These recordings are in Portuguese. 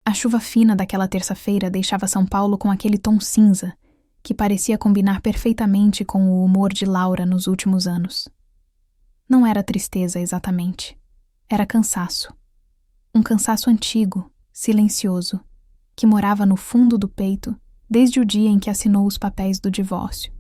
A chuva fina daquela terça-feira deixava São Paulo com aquele tom cinza que parecia combinar perfeitamente com o humor de Laura nos últimos anos. Não era tristeza exatamente. Era cansaço. Um cansaço antigo, silencioso, que morava no fundo do peito desde o dia em que assinou os papéis do divórcio.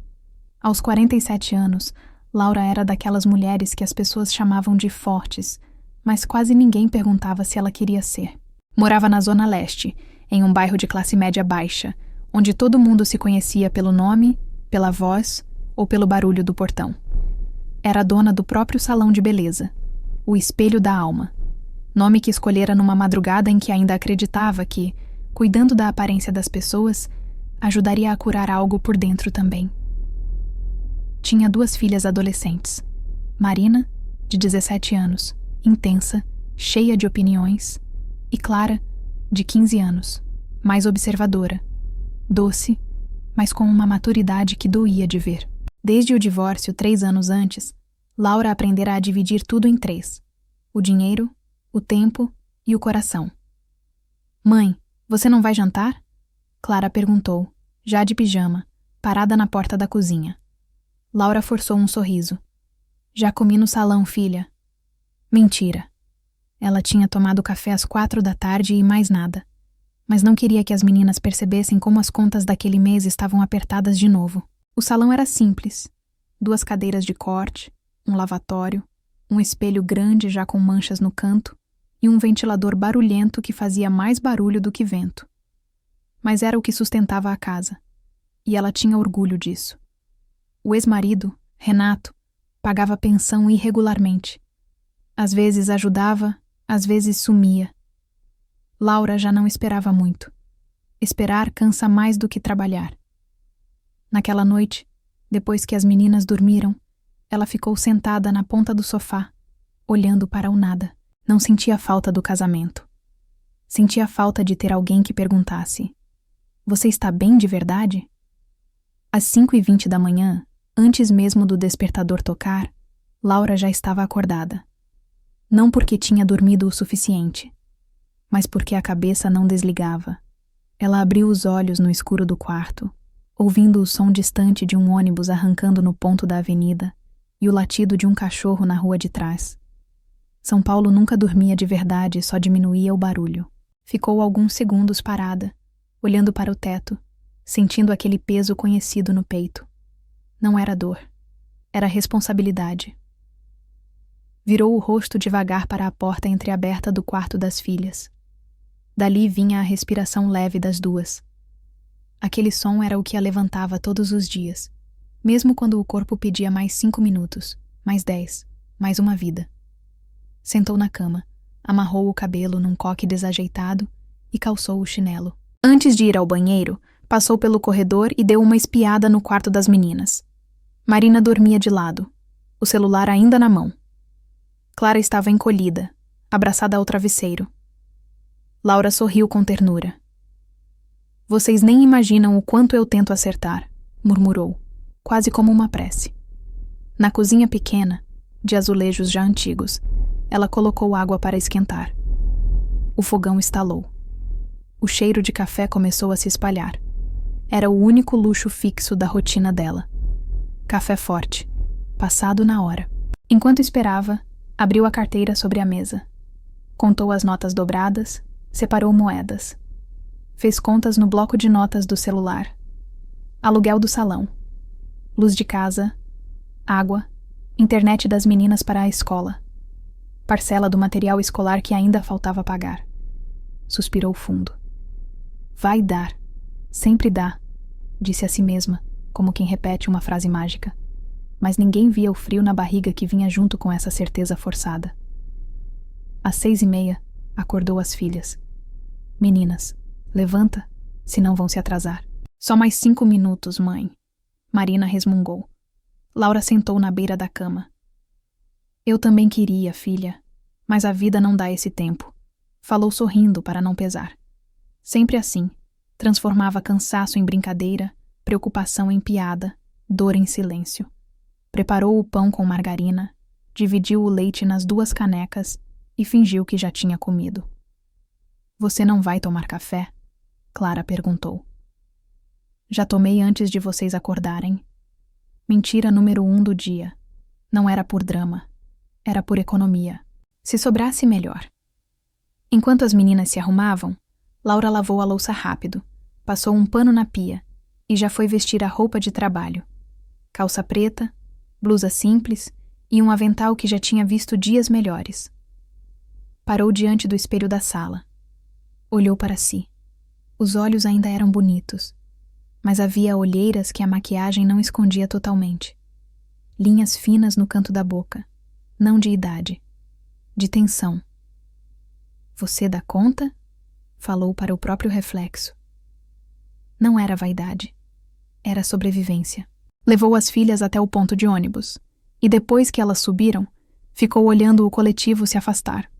Aos 47 anos, Laura era daquelas mulheres que as pessoas chamavam de fortes, mas quase ninguém perguntava se ela queria ser. Morava na Zona Leste, em um bairro de classe média baixa, onde todo mundo se conhecia pelo nome, pela voz ou pelo barulho do portão. Era dona do próprio salão de beleza, o Espelho da Alma, nome que escolhera numa madrugada em que ainda acreditava que, cuidando da aparência das pessoas, ajudaria a curar algo por dentro também. Tinha 2 filhas adolescentes. Marina, de 17 anos, intensa, cheia de opiniões, e Clara, de 15 anos, mais observadora, doce, mas com uma maturidade que doía de ver. Desde o divórcio 3 anos antes, Laura aprendera a dividir tudo em 3: o dinheiro, o tempo e o coração. Mãe, você não vai jantar? Clara perguntou, já de pijama, parada na porta da cozinha. Laura forçou um sorriso. Já comi no salão, filha. Mentira. Ela tinha tomado café às 4 da tarde e mais nada. Mas não queria que as meninas percebessem como as contas daquele mês estavam apertadas de novo. O salão era simples. 2 cadeiras de corte, um lavatório, um espelho grande já com manchas no canto e um ventilador barulhento que fazia mais barulho do que vento. Mas era o que sustentava a casa. E ela tinha orgulho disso. O ex-marido, Renato, pagava pensão irregularmente. Às vezes ajudava, às vezes sumia. Laura já não esperava muito. Esperar cansa mais do que trabalhar. Naquela noite, depois que as meninas dormiram, ela ficou sentada na ponta do sofá, olhando para o nada. Não sentia falta do casamento. Sentia falta de ter alguém que perguntasse: "Você está bem de verdade?" Às 5h20 da manhã, antes mesmo do despertador tocar, Laura já estava acordada. Não porque tinha dormido o suficiente, mas porque a cabeça não desligava. Ela abriu os olhos no escuro do quarto, ouvindo o som distante de um ônibus arrancando no ponto da avenida e o latido de um cachorro na rua de trás. São Paulo nunca dormia de verdade, só diminuía o barulho. Ficou alguns segundos parada, olhando para o teto, sentindo aquele peso conhecido no peito. Não era dor, era responsabilidade. Virou o rosto devagar para a porta entreaberta do quarto das filhas. Dali vinha a respiração leve das 2. Aquele som era o que a levantava todos os dias, mesmo quando o corpo pedia mais 5 minutos, mais 10, mais uma vida. Sentou na cama, amarrou o cabelo num coque desajeitado e calçou o chinelo. Antes de ir ao banheiro, passou pelo corredor e deu uma espiada no quarto das meninas. Marina dormia de lado, o celular ainda na mão. Clara estava encolhida, abraçada ao travesseiro. Laura sorriu com ternura. "Vocês nem imaginam o quanto eu tento acertar", murmurou, quase como uma prece. Na cozinha pequena, de azulejos já antigos, ela colocou água para esquentar. O fogão estalou. O cheiro de café começou a se espalhar. Era o único luxo fixo da rotina dela. Café forte, passado na hora. Enquanto esperava, abriu a carteira sobre a mesa. Contou as notas dobradas, separou moedas. Fez contas no bloco de notas do celular. Aluguel do salão. Luz de casa. Água. Internet das meninas para a escola. Parcela do material escolar que ainda faltava pagar. Suspirou fundo. "Vai dar. Sempre dá", disse a si mesma, como quem repete uma frase mágica. Mas ninguém via o frio na barriga que vinha junto com essa certeza forçada. Às 6h30, acordou as filhas. "Meninas, levanta, senão vão se atrasar." "Só mais 5 minutos, mãe." Marina resmungou. Laura sentou na beira da cama. "Eu também queria, filha, mas a vida não dá esse tempo." Falou sorrindo para não pesar. Sempre assim, transformava cansaço em brincadeira, preocupação em piada, dor em silêncio. Preparou o pão com margarina, dividiu o leite nas 2 canecas e fingiu que já tinha comido. Você não vai tomar café? Clara perguntou. Já tomei antes de vocês acordarem. Mentira número 1 do dia. Não era por drama. Era por economia. Se sobrasse, melhor. Enquanto as meninas se arrumavam, Laura lavou a louça rápido, passou um pano na pia e já foi vestir a roupa de trabalho. Calça preta, blusa simples e um avental que já tinha visto dias melhores. Parou diante do espelho da sala. Olhou para si. Os olhos ainda eram bonitos, mas havia olheiras que a maquiagem não escondia totalmente. Linhas finas no canto da boca, não de idade, de tensão. Você dá conta? Falou para o próprio reflexo. Não era vaidade, era sobrevivência. Levou as filhas até o ponto de ônibus, e depois que elas subiram, ficou olhando o coletivo se afastar.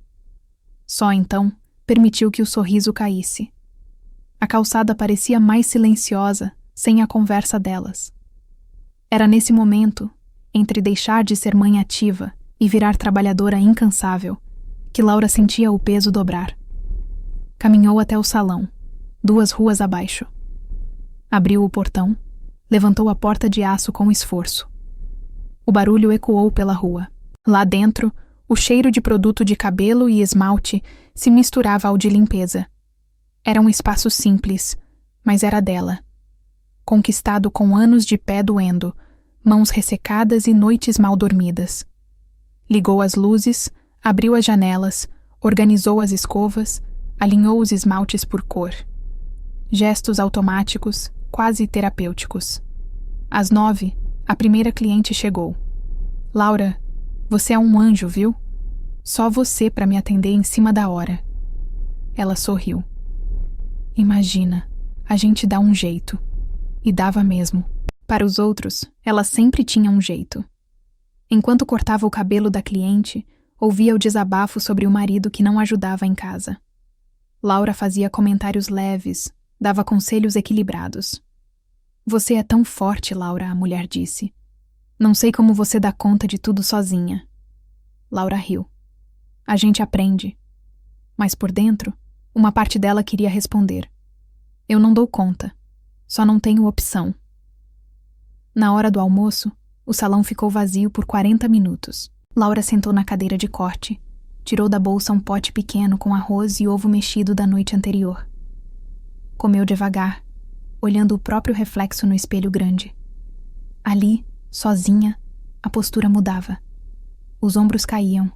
Só então permitiu que o sorriso caísse. A calçada parecia mais silenciosa, sem a conversa delas. Era nesse momento, entre deixar de ser mãe ativa e virar trabalhadora incansável, que Laura sentia o peso dobrar. Caminhou até o salão, 2 ruas abaixo. Abriu o portão, levantou a porta de aço com esforço. O barulho ecoou pela rua. Lá dentro, o cheiro de produto de cabelo e esmalte se misturava ao de limpeza. Era um espaço simples, mas era dela. Conquistado com anos de pé doendo, mãos ressecadas e noites mal dormidas. Ligou as luzes, abriu as janelas, organizou as escovas, alinhou os esmaltes por cor. Gestos automáticos, quase terapêuticos. Às 9, a primeira cliente chegou. Laura, você é um anjo, viu? Só você para me atender em cima da hora. Ela sorriu. Imagina, a gente dá um jeito. E dava mesmo. Para os outros, ela sempre tinha um jeito. Enquanto cortava o cabelo da cliente, ouvia o desabafo sobre o marido que não ajudava em casa. Laura fazia comentários leves, dava conselhos equilibrados. Você é tão forte, Laura, a mulher disse. Não sei como você dá conta de tudo sozinha. Laura riu. A gente aprende. Mas por dentro, uma parte dela queria responder. Eu não dou conta. Só não tenho opção. Na hora do almoço, o salão ficou vazio por 40 minutos. Laura sentou na cadeira de corte, tirou da bolsa um pote pequeno com arroz e ovo mexido da noite anterior. Comeu devagar, olhando o próprio reflexo no espelho grande. Ali, sozinha, a postura mudava. Os ombros caíam.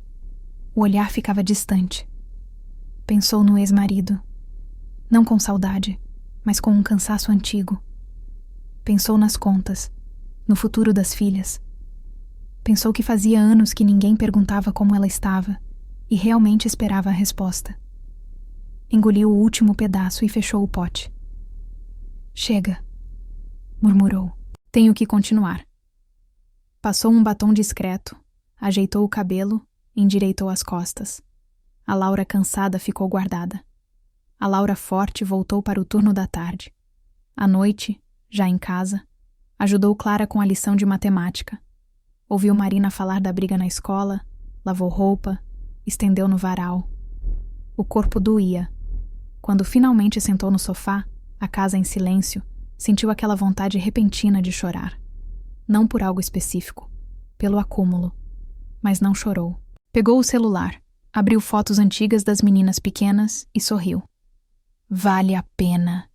O olhar ficava distante. Pensou no ex-marido. Não com saudade, mas com um cansaço antigo. Pensou nas contas, no futuro das filhas. Pensou que fazia anos que ninguém perguntava como ela estava e realmente esperava a resposta. Engoliu o último pedaço e fechou o pote. Chega, murmurou. Tenho que continuar. Passou um batom discreto, ajeitou o cabelo, endireitou as costas. A Laura cansada ficou guardada. A Laura forte voltou para o turno da tarde. À noite, já em casa, ajudou Clara com a lição de matemática. Ouviu Marina falar da briga na escola, lavou roupa, estendeu no varal. O corpo doía. Quando finalmente sentou no sofá, a casa em silêncio, sentiu aquela vontade repentina de chorar. Não por algo específico, pelo acúmulo. Mas não chorou. Pegou o celular, abriu fotos antigas das meninas pequenas e sorriu. Vale a pena,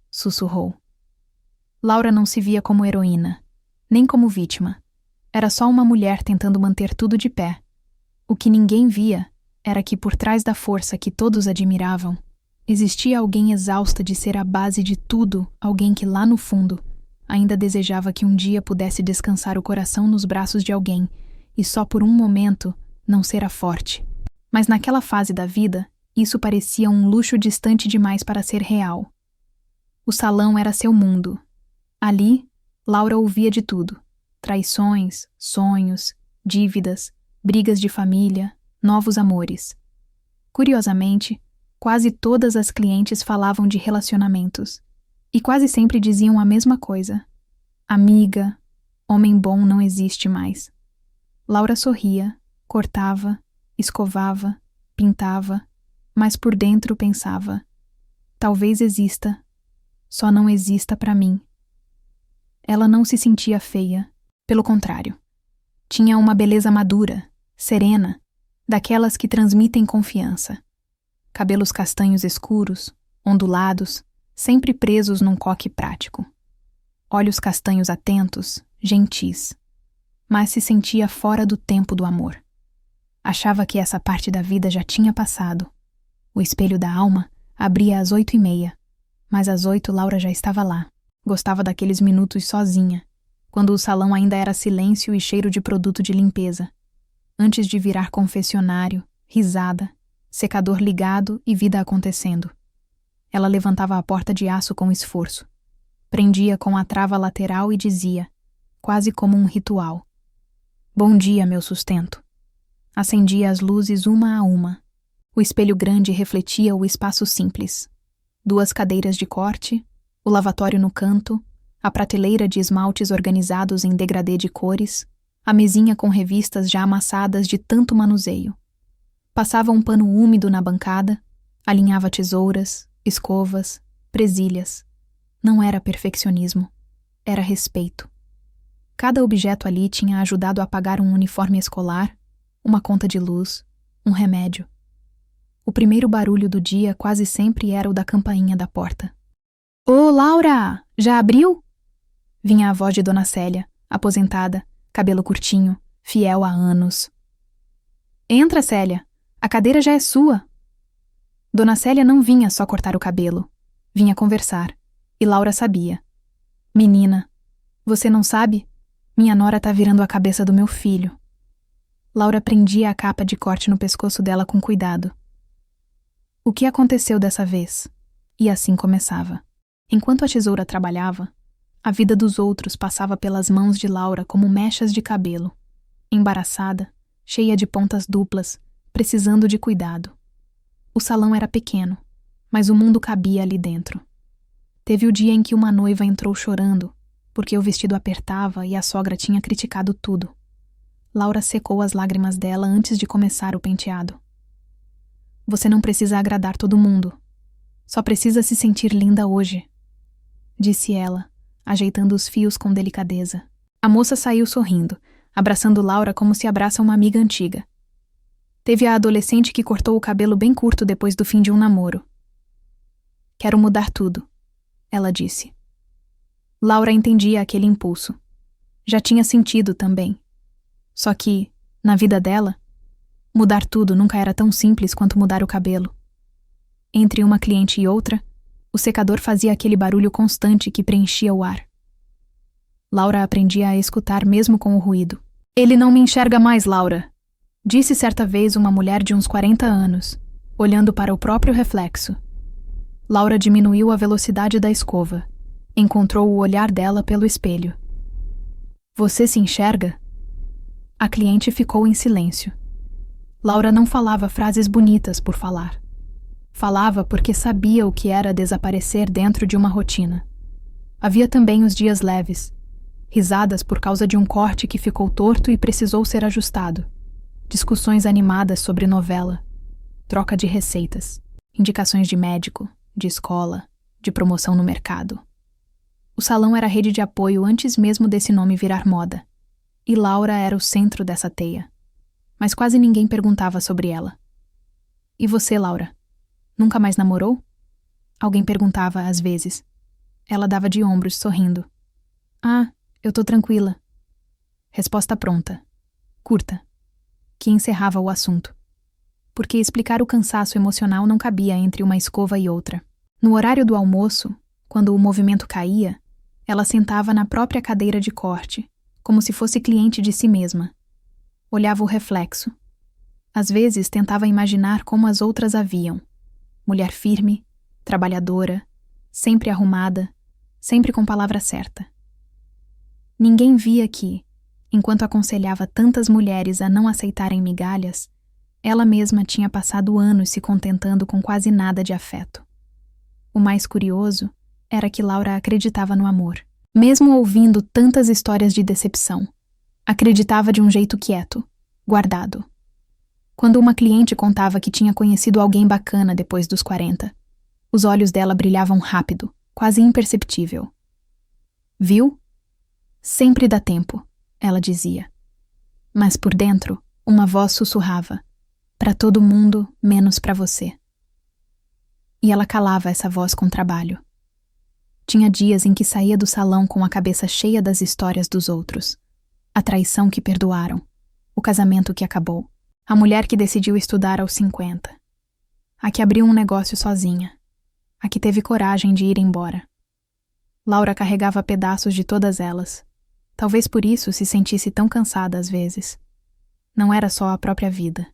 sussurrou. Laura não se via como heroína, nem como vítima. Era só uma mulher tentando manter tudo de pé. O que ninguém via era que por trás da força que todos admiravam, existia alguém exausta de ser a base de tudo, alguém que lá no fundo ainda desejava que um dia pudesse descansar o coração nos braços de alguém e só por um momento não ser a forte. Mas naquela fase da vida, isso parecia um luxo distante demais para ser real. O salão era seu mundo. Ali, Laura ouvia de tudo. Traições, sonhos, dívidas, brigas de família, novos amores. Curiosamente, quase todas as clientes falavam de relacionamentos. E quase sempre diziam a mesma coisa. Amiga, homem bom não existe mais. Laura sorria, cortava, escovava, pintava, mas por dentro pensava, Talvez exista, só não exista para mim. Ela não se sentia feia, pelo contrário. Tinha uma beleza madura, serena, daquelas que transmitem confiança. Cabelos castanhos escuros, ondulados, sempre presos num coque prático. Olhos castanhos atentos, gentis. Mas se sentia fora do tempo do amor. Achava que essa parte da vida já tinha passado. O espelho da alma abria às 8h30, mas às 8 Laura já estava lá. Gostava daqueles minutos sozinha, quando o salão ainda era silêncio e cheiro de produto de limpeza. Antes de virar confessionário, risada, secador ligado e vida acontecendo. Ela levantava a porta de aço com esforço. Prendia com a trava lateral e dizia, quase como um ritual: "Bom dia, meu sustento." Acendia as luzes uma a uma. O espelho grande refletia o espaço simples. 2 cadeiras de corte, o lavatório no canto, a prateleira de esmaltes organizados em degradê de cores, a mesinha com revistas já amassadas de tanto manuseio. Passava um pano úmido na bancada, alinhava tesouras, escovas, presilhas. Não era perfeccionismo, era respeito. Cada objeto ali tinha ajudado a pagar um uniforme escolar, uma conta de luz, um remédio. O primeiro barulho do dia quase sempre era o da campainha da porta. "Ô, Laura, já abriu?" Vinha a voz de Dona Célia, aposentada, cabelo curtinho, fiel há anos. "Entra, Célia, a cadeira já é sua." Dona Célia não vinha só cortar o cabelo, vinha conversar, e Laura sabia. "Menina, você não sabe? Minha nora tá virando a cabeça do meu filho." Laura prendia a capa de corte no pescoço dela com cuidado. O que aconteceu dessa vez? E assim começava. Enquanto a tesoura trabalhava, a vida dos outros passava pelas mãos de Laura como mechas de cabelo, embaraçada, cheia de pontas duplas, precisando de cuidado. O salão era pequeno, mas o mundo cabia ali dentro. Teve o dia em que uma noiva entrou chorando, porque o vestido apertava e a sogra tinha criticado tudo. Laura secou as lágrimas dela antes de começar o penteado. "Você não precisa agradar todo mundo. Só precisa se sentir linda hoje", disse ela, ajeitando os fios com delicadeza. A moça saiu sorrindo, abraçando Laura como se abraça uma amiga antiga. Teve a adolescente que cortou o cabelo bem curto depois do fim de um namoro. "Quero mudar tudo", ela disse. Laura entendia aquele impulso. Já tinha sentido também. Só que, na vida dela, mudar tudo nunca era tão simples quanto mudar o cabelo. Entre uma cliente e outra, o secador fazia aquele barulho constante que preenchia o ar. Laura aprendia a escutar mesmo com o ruído. "Ele não me enxerga mais, Laura", disse certa vez uma mulher de uns 40 anos, olhando para o próprio reflexo. Laura diminuiu a velocidade da escova. Encontrou o olhar dela pelo espelho. "Você se enxerga?" A cliente ficou em silêncio. Laura não falava frases bonitas por falar. Falava porque sabia o que era desaparecer dentro de uma rotina. Havia também os dias leves. Risadas por causa de um corte que ficou torto e precisou ser ajustado. Discussões animadas sobre novela. Troca de receitas. Indicações de médico, de escola, de promoção no mercado. O salão era rede de apoio antes mesmo desse nome virar moda. E Laura era o centro dessa teia. Mas quase ninguém perguntava sobre ela. "E você, Laura? Nunca mais namorou?" Alguém perguntava às vezes. Ela dava de ombros, sorrindo. "Ah, eu tô tranquila." Resposta pronta. Curta. Que encerrava o assunto. Porque explicar o cansaço emocional não cabia entre uma escova e outra. No horário do almoço, quando o movimento caía, ela sentava na própria cadeira de corte, como se fosse cliente de si mesma. Olhava o reflexo. Às vezes tentava imaginar como as outras a viam. Mulher firme, trabalhadora, sempre arrumada, sempre com palavra certa. Ninguém via que, enquanto aconselhava tantas mulheres a não aceitarem migalhas, ela mesma tinha passado anos se contentando com quase nada de afeto. O mais curioso era que Laura acreditava no amor. Mesmo ouvindo tantas histórias de decepção, acreditava de um jeito quieto, guardado. Quando uma cliente contava que tinha conhecido alguém bacana depois dos 40, Os olhos dela brilhavam rápido, quase imperceptível. Viu? Sempre dá tempo, ela dizia. Mas por dentro, uma voz sussurrava: para todo mundo, menos para você. E ela calava essa voz com trabalho. Tinha dias em que saía do salão com a cabeça cheia das histórias dos outros. A traição que perdoaram, o casamento que acabou, a mulher que decidiu estudar aos 50, a que abriu um negócio sozinha, a que teve coragem de ir embora. Laura carregava pedaços de todas elas. Talvez por isso se sentisse tão cansada às vezes. Não era só a própria vida.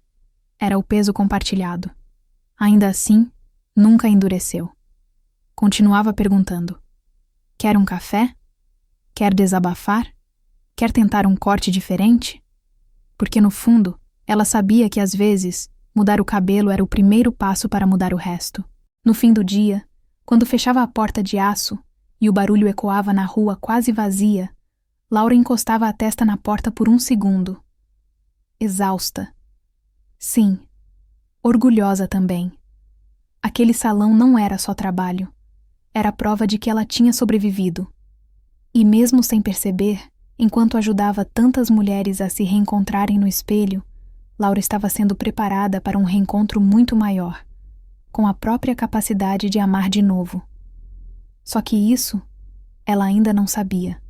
Era o peso compartilhado. Ainda assim, nunca endureceu. Continuava perguntando: quer um café? Quer desabafar? Quer tentar um corte diferente? Porque no fundo, ela sabia que às vezes, mudar o cabelo era o primeiro passo para mudar o resto. No fim do dia, quando fechava a porta de aço e o barulho ecoava na rua quase vazia, Laura encostava a testa na porta por um segundo. Exausta. Sim, orgulhosa também. Aquele salão não era só trabalho. Era a prova de que ela tinha sobrevivido. E mesmo sem perceber, enquanto ajudava tantas mulheres a se reencontrarem no espelho, Laura estava sendo preparada para um reencontro muito maior, com a própria capacidade de amar de novo. Só que isso, ela ainda não sabia.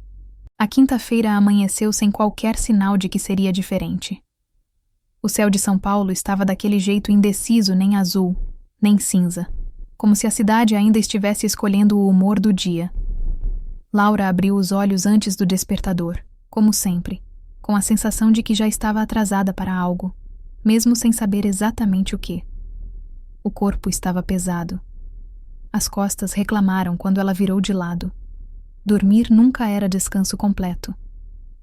A quinta-feira amanheceu sem qualquer sinal de que seria diferente. O céu de São Paulo estava daquele jeito indeciso, nem azul, nem cinza, como se a cidade ainda estivesse escolhendo o humor do dia. Laura abriu os olhos antes do despertador, como sempre, com a sensação de que já estava atrasada para algo, mesmo sem saber exatamente o que. O corpo estava pesado. As costas reclamaram quando ela virou de lado. Dormir nunca era descanso completo.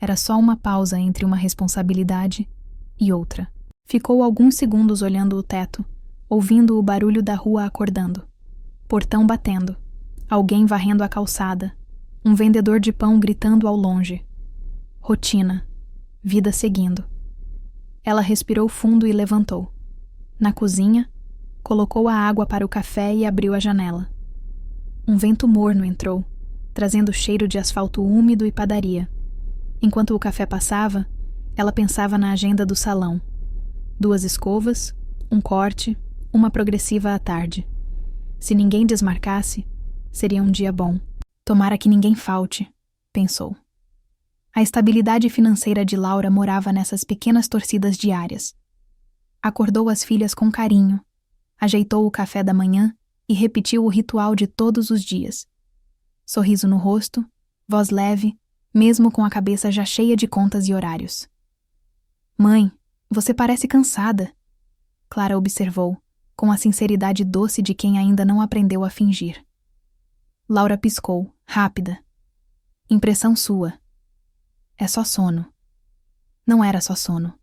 Era só uma pausa entre uma responsabilidade e outra. Ficou alguns segundos olhando o teto, ouvindo o barulho da rua acordando. Portão batendo. Alguém varrendo a calçada. Um vendedor de pão gritando ao longe. Rotina. Vida seguindo. Ela respirou fundo e levantou. Na cozinha, colocou a água para o café e abriu a janela. Um vento morno entrou, trazendo cheiro de asfalto úmido e padaria. Enquanto o café passava, ela pensava na agenda do salão. 2 escovas, um corte, uma progressiva à tarde. Se ninguém desmarcasse, seria um dia bom. Tomara que ninguém falte, pensou. A estabilidade financeira de Laura morava nessas pequenas torcidas diárias. Acordou as filhas com carinho, ajeitou o café da manhã e repetiu o ritual de todos os dias. Sorriso no rosto, voz leve, mesmo com a cabeça já cheia de contas e horários. Mãe, você parece cansada, Clara observou, com a sinceridade doce de quem ainda não aprendeu a fingir. Laura piscou, rápida. Impressão sua. É só sono. Não era só sono.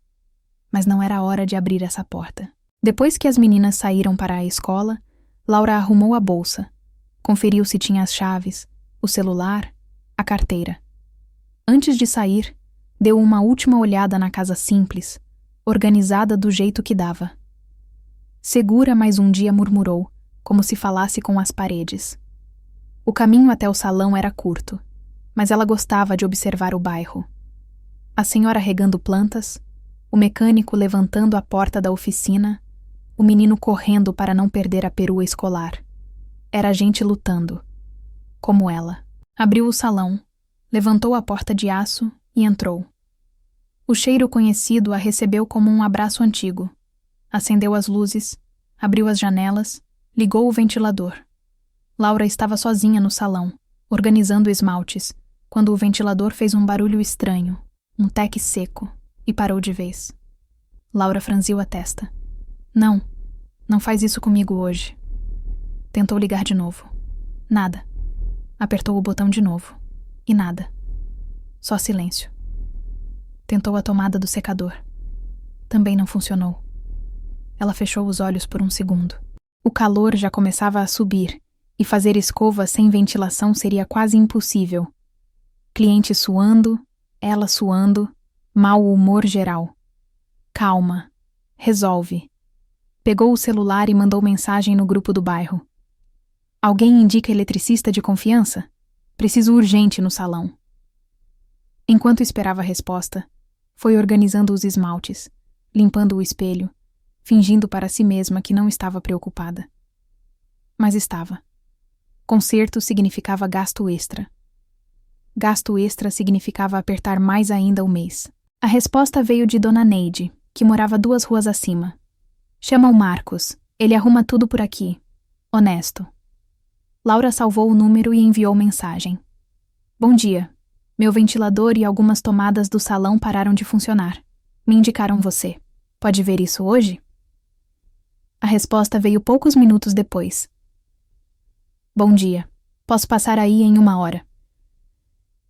Mas não era hora de abrir essa porta. Depois que as meninas saíram para a escola, Laura arrumou a bolsa, conferiu se tinha as chaves, o celular, a carteira. Antes de sair, deu uma última olhada na casa simples, organizada do jeito que dava. Segura mais um dia murmurou, como se falasse com as paredes. O caminho até o salão era curto, mas ela gostava de observar o bairro. A senhora regando plantas, o mecânico levantando a porta da oficina, o menino correndo para não perder a perua escolar. Era gente lutando. Como ela. Abriu o salão, levantou a porta de aço e entrou. O cheiro conhecido a recebeu como um abraço antigo. Acendeu as luzes, abriu as janelas, ligou o ventilador. Laura estava sozinha no salão, organizando esmaltes, quando o ventilador fez um barulho estranho, um teque seco, e parou de vez. Laura franziu a testa. Não faz isso comigo hoje. Tentou ligar de novo. Nada. Apertou o botão de novo. E nada. Só silêncio. Tentou a tomada do secador. Também não funcionou. Ela fechou os olhos por um segundo. O calor já começava a subir, e fazer escova sem ventilação seria quase impossível. Cliente suando, ela suando, mau humor geral. Calma. Resolve. Pegou o celular e mandou mensagem no grupo do bairro. Alguém indica eletricista de confiança? Preciso urgente no salão. Enquanto esperava a resposta, foi organizando os esmaltes, limpando o espelho, fingindo para si mesma que não estava preocupada. Mas estava. Conserto significava gasto extra. Gasto extra significava apertar mais ainda o mês. A resposta veio de Dona Neide, que morava 2 ruas acima. Chama o Marcos, ele arruma tudo por aqui. Honesto. Laura salvou o número e enviou mensagem. Bom dia. Meu ventilador e algumas tomadas do salão pararam de funcionar. Me indicaram você. Pode ver isso hoje? A resposta veio poucos minutos depois. Bom dia. Posso passar aí em 1 hora.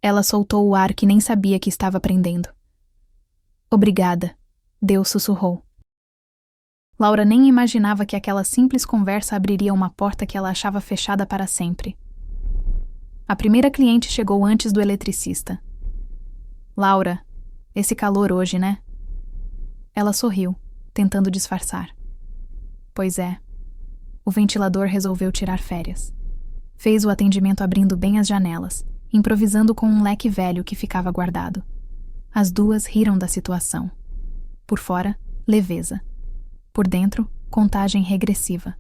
Ela soltou o ar que nem sabia que estava prendendo. Obrigada. Deus sussurrou. Laura nem imaginava que aquela simples conversa abriria uma porta que ela achava fechada para sempre. A primeira cliente chegou antes do eletricista. Laura, esse calor hoje, né? Ela sorriu, tentando disfarçar. Pois é. O ventilador resolveu tirar férias. Fez o atendimento abrindo bem as janelas, improvisando com um leque velho que ficava guardado. As duas riram da situação. Por fora, leveza. Por dentro, contagem regressiva.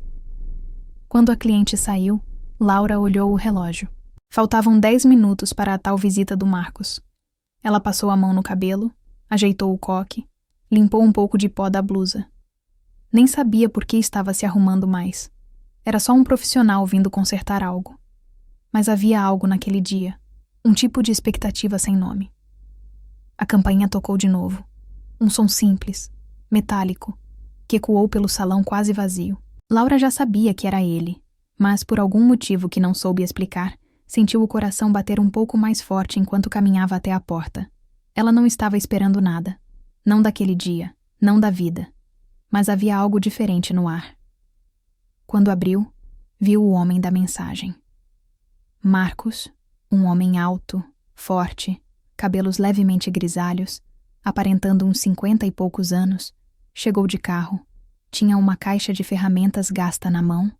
Quando a cliente saiu, Laura olhou o relógio. Faltavam 10 minutos para a tal visita do Marcos. Ela passou a mão no cabelo, ajeitou o coque, limpou um pouco de pó da blusa. Nem sabia por que estava se arrumando mais. Era só um profissional vindo consertar algo. Mas havia algo naquele dia, um tipo de expectativa sem nome. A campainha tocou de novo. Um som simples, metálico, que ecoou pelo salão quase vazio. Laura já sabia que era ele, mas por algum motivo que não soube explicar, sentiu o coração bater um pouco mais forte enquanto caminhava até a porta. Ela não estava esperando nada. Não daquele dia, não da vida. Mas havia algo diferente no ar. Quando abriu, viu o homem da mensagem. Marcos, um homem alto, forte, cabelos levemente grisalhos, aparentando uns 50 e poucos anos, chegou de carro, tinha uma caixa de ferramentas gasta na mão,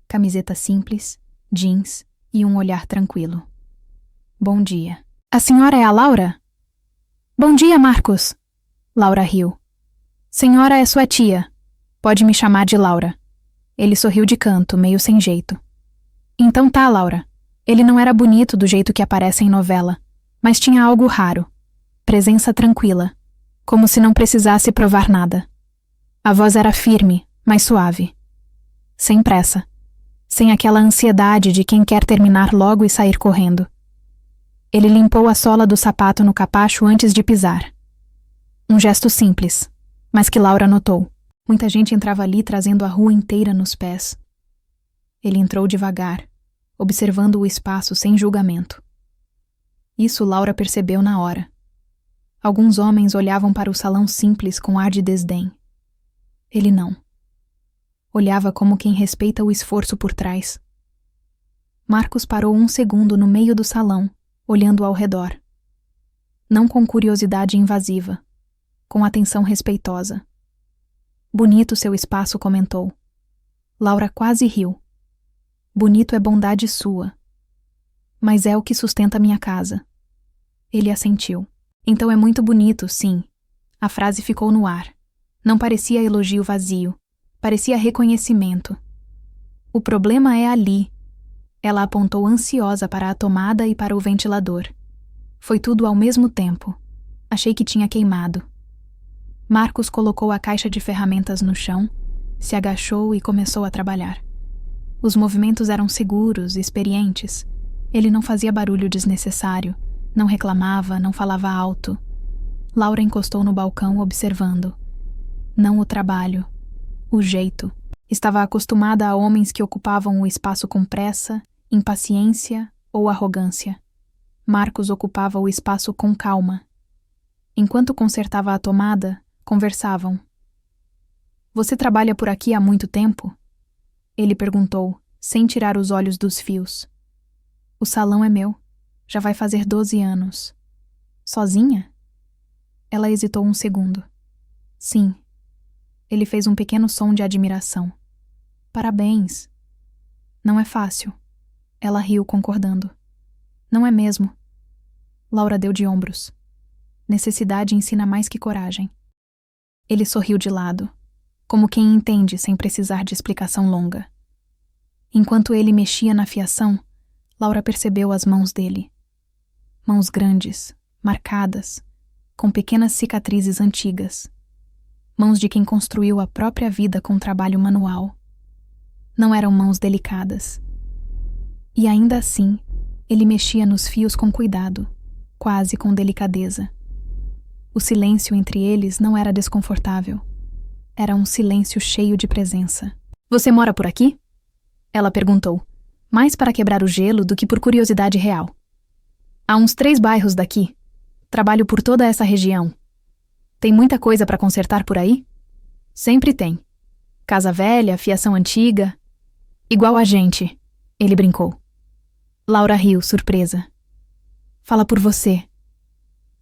camiseta simples, jeans e um olhar tranquilo. Bom dia. A senhora é a Laura? Bom dia, Marcos. Laura riu. Senhora é sua tia. Pode me chamar de Laura. Ele sorriu de canto, meio sem jeito. Então tá, Laura. Ele não era bonito do jeito que aparece em novela, mas tinha algo raro. Presença tranquila, como se não precisasse provar nada. A voz era firme, mas suave. Sem pressa. Sem aquela ansiedade de quem quer terminar logo e sair correndo. Ele limpou a sola do sapato no capacho antes de pisar. Um gesto simples, mas que Laura notou. Muita gente entrava ali trazendo a rua inteira nos pés. Ele entrou devagar, observando o espaço sem julgamento. Isso Laura percebeu na hora. Alguns homens olhavam para o salão simples com ar de desdém. Ele não. Olhava como quem respeita o esforço por trás. Marcos parou 1 segundo no meio do salão, olhando ao redor. Não com curiosidade invasiva, com atenção respeitosa. Bonito seu espaço, comentou. Laura quase riu. Bonito é bondade sua. Mas é o que sustenta minha casa. Ele assentiu. Então é muito bonito, sim. A frase ficou no ar. Não parecia elogio vazio. Parecia reconhecimento. O problema é ali. Ela apontou ansiosa para a tomada e para o ventilador. Foi tudo ao mesmo tempo. Achei que tinha queimado. Marcos colocou a caixa de ferramentas no chão, se agachou e começou a trabalhar. Os movimentos eram seguros, experientes. Ele não fazia barulho desnecessário, não reclamava, não falava alto. Laura encostou no balcão observando. Não o trabalho, o jeito. Estava acostumada a homens que ocupavam o espaço com pressa, impaciência ou arrogância. Marcos ocupava o espaço com calma. Enquanto consertava a tomada, conversavam. Você trabalha por aqui há muito tempo? Ele perguntou, sem tirar os olhos dos fios. O salão é meu. Já vai fazer 12 anos. Sozinha? Ela hesitou 1 segundo. Sim. Ele fez um pequeno som de admiração. Parabéns. Não é fácil. Ela riu, concordando. Não é mesmo. Laura deu de ombros. Necessidade ensina mais que coragem. Ele sorriu de lado, como quem entende sem precisar de explicação longa. Enquanto ele mexia na fiação, Laura percebeu as mãos dele. Mãos grandes, marcadas, com pequenas cicatrizes antigas. Mãos de quem construiu a própria vida com trabalho manual. Não eram mãos delicadas. E ainda assim, ele mexia nos fios com cuidado, quase com delicadeza. O silêncio entre eles não era desconfortável. Era um silêncio cheio de presença. Você mora por aqui? Ela perguntou, mais para quebrar o gelo do que por curiosidade real. Há uns 3 bairros daqui. Trabalho por toda essa região. Tem muita coisa para consertar por aí? Sempre tem. Casa velha, fiação antiga. Igual a gente, ele brincou. Laura riu, surpresa. Fala por você.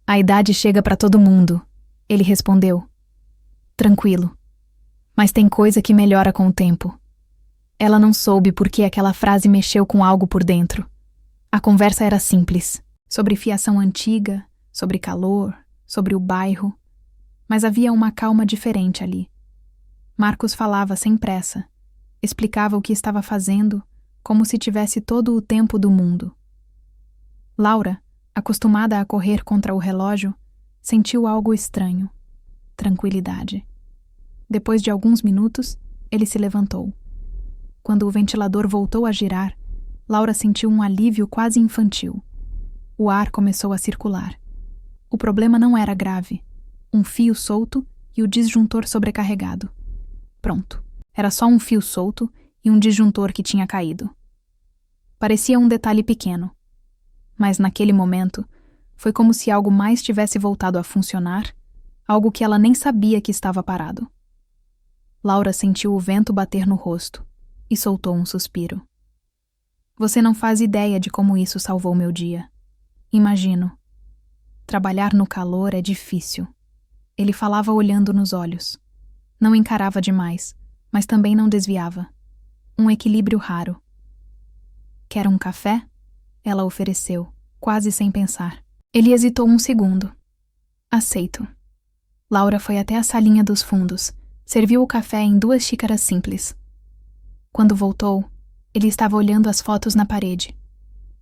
A idade chega para todo mundo, ele respondeu. Tranquilo. Mas tem coisa que melhora com o tempo. Ela não soube por que aquela frase mexeu com algo por dentro. A conversa era simples, sobre fiação antiga, sobre calor, sobre o bairro, mas havia uma calma diferente ali. Marcos falava sem pressa, explicava o que estava fazendo, como se tivesse todo o tempo do mundo. Laura, acostumada a correr contra o relógio, sentiu algo estranho, tranquilidade. Depois de alguns minutos, ele se levantou. Quando o ventilador voltou a girar, Laura sentiu um alívio quase infantil. O ar começou a circular. O problema não era grave. Um fio solto e o disjuntor sobrecarregado. Pronto. Era só um fio solto e um disjuntor que tinha caído. Parecia um detalhe pequeno. Mas naquele momento, foi como se algo mais tivesse voltado a funcionar, algo que ela nem sabia que estava parado. Laura sentiu o vento bater no rosto e soltou um suspiro. Você não faz ideia de como isso salvou meu dia. Imagino. Trabalhar no calor é difícil. Ele falava olhando nos olhos. Não encarava demais, mas também não desviava. Um equilíbrio raro. Quer um café? Ela ofereceu, quase sem pensar. Ele hesitou um segundo. Aceito. Laura foi até a salinha dos fundos, serviu o café em 2 xícaras simples. Quando voltou, ele estava olhando as fotos na parede.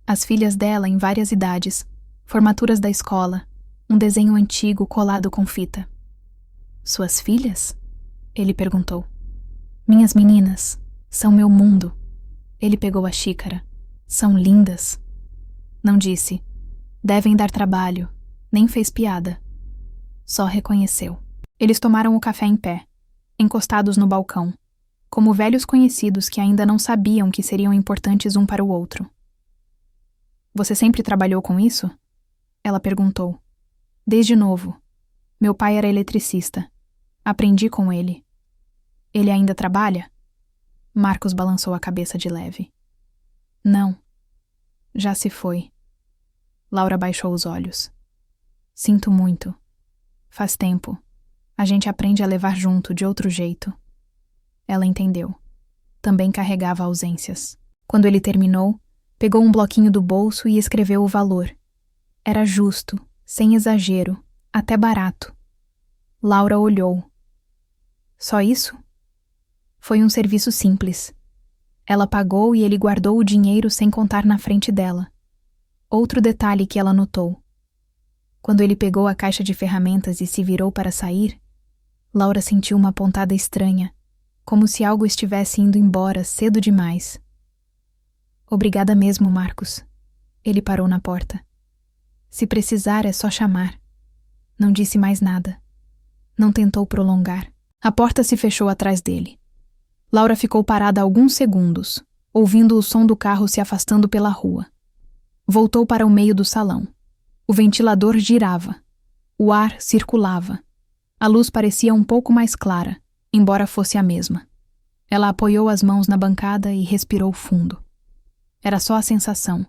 As filhas dela em várias idades, formaturas da escola, um desenho antigo colado com fita. Suas filhas? Ele perguntou. Minhas meninas, são meu mundo. Ele pegou a xícara. São lindas. Não disse. Devem dar trabalho. Nem fez piada. Só reconheceu. Eles tomaram o café em pé, encostados no balcão, como velhos conhecidos que ainda não sabiam que seriam importantes um para o outro. Você sempre trabalhou com isso? Ela perguntou. Desde novo. Meu pai era eletricista. Aprendi com ele. Ele ainda trabalha? Marcos balançou a cabeça de leve. Não. Já se foi. Laura baixou os olhos. Sinto muito. Faz tempo. A gente aprende a levar junto de outro jeito. Ela entendeu. Também carregava ausências. Quando ele terminou, pegou um bloquinho do bolso e escreveu o valor. Era justo, sem exagero, até barato. Laura olhou. Só isso? Foi um serviço simples. Ela pagou e ele guardou o dinheiro sem contar na frente dela. Outro detalhe que ela notou. Quando ele pegou a caixa de ferramentas e se virou para sair, Laura sentiu uma pontada estranha, como se algo estivesse indo embora cedo demais. Obrigada mesmo, Marcos. Ele parou na porta. Se precisar, é só chamar. Não disse mais nada. Não tentou prolongar. A porta se fechou atrás dele. Laura ficou parada alguns segundos, ouvindo o som do carro se afastando pela rua. Voltou para o meio do salão. O ventilador girava. O ar circulava. A luz parecia um pouco mais clara, embora fosse a mesma. Ela apoiou as mãos na bancada e respirou fundo. Era só a sensação,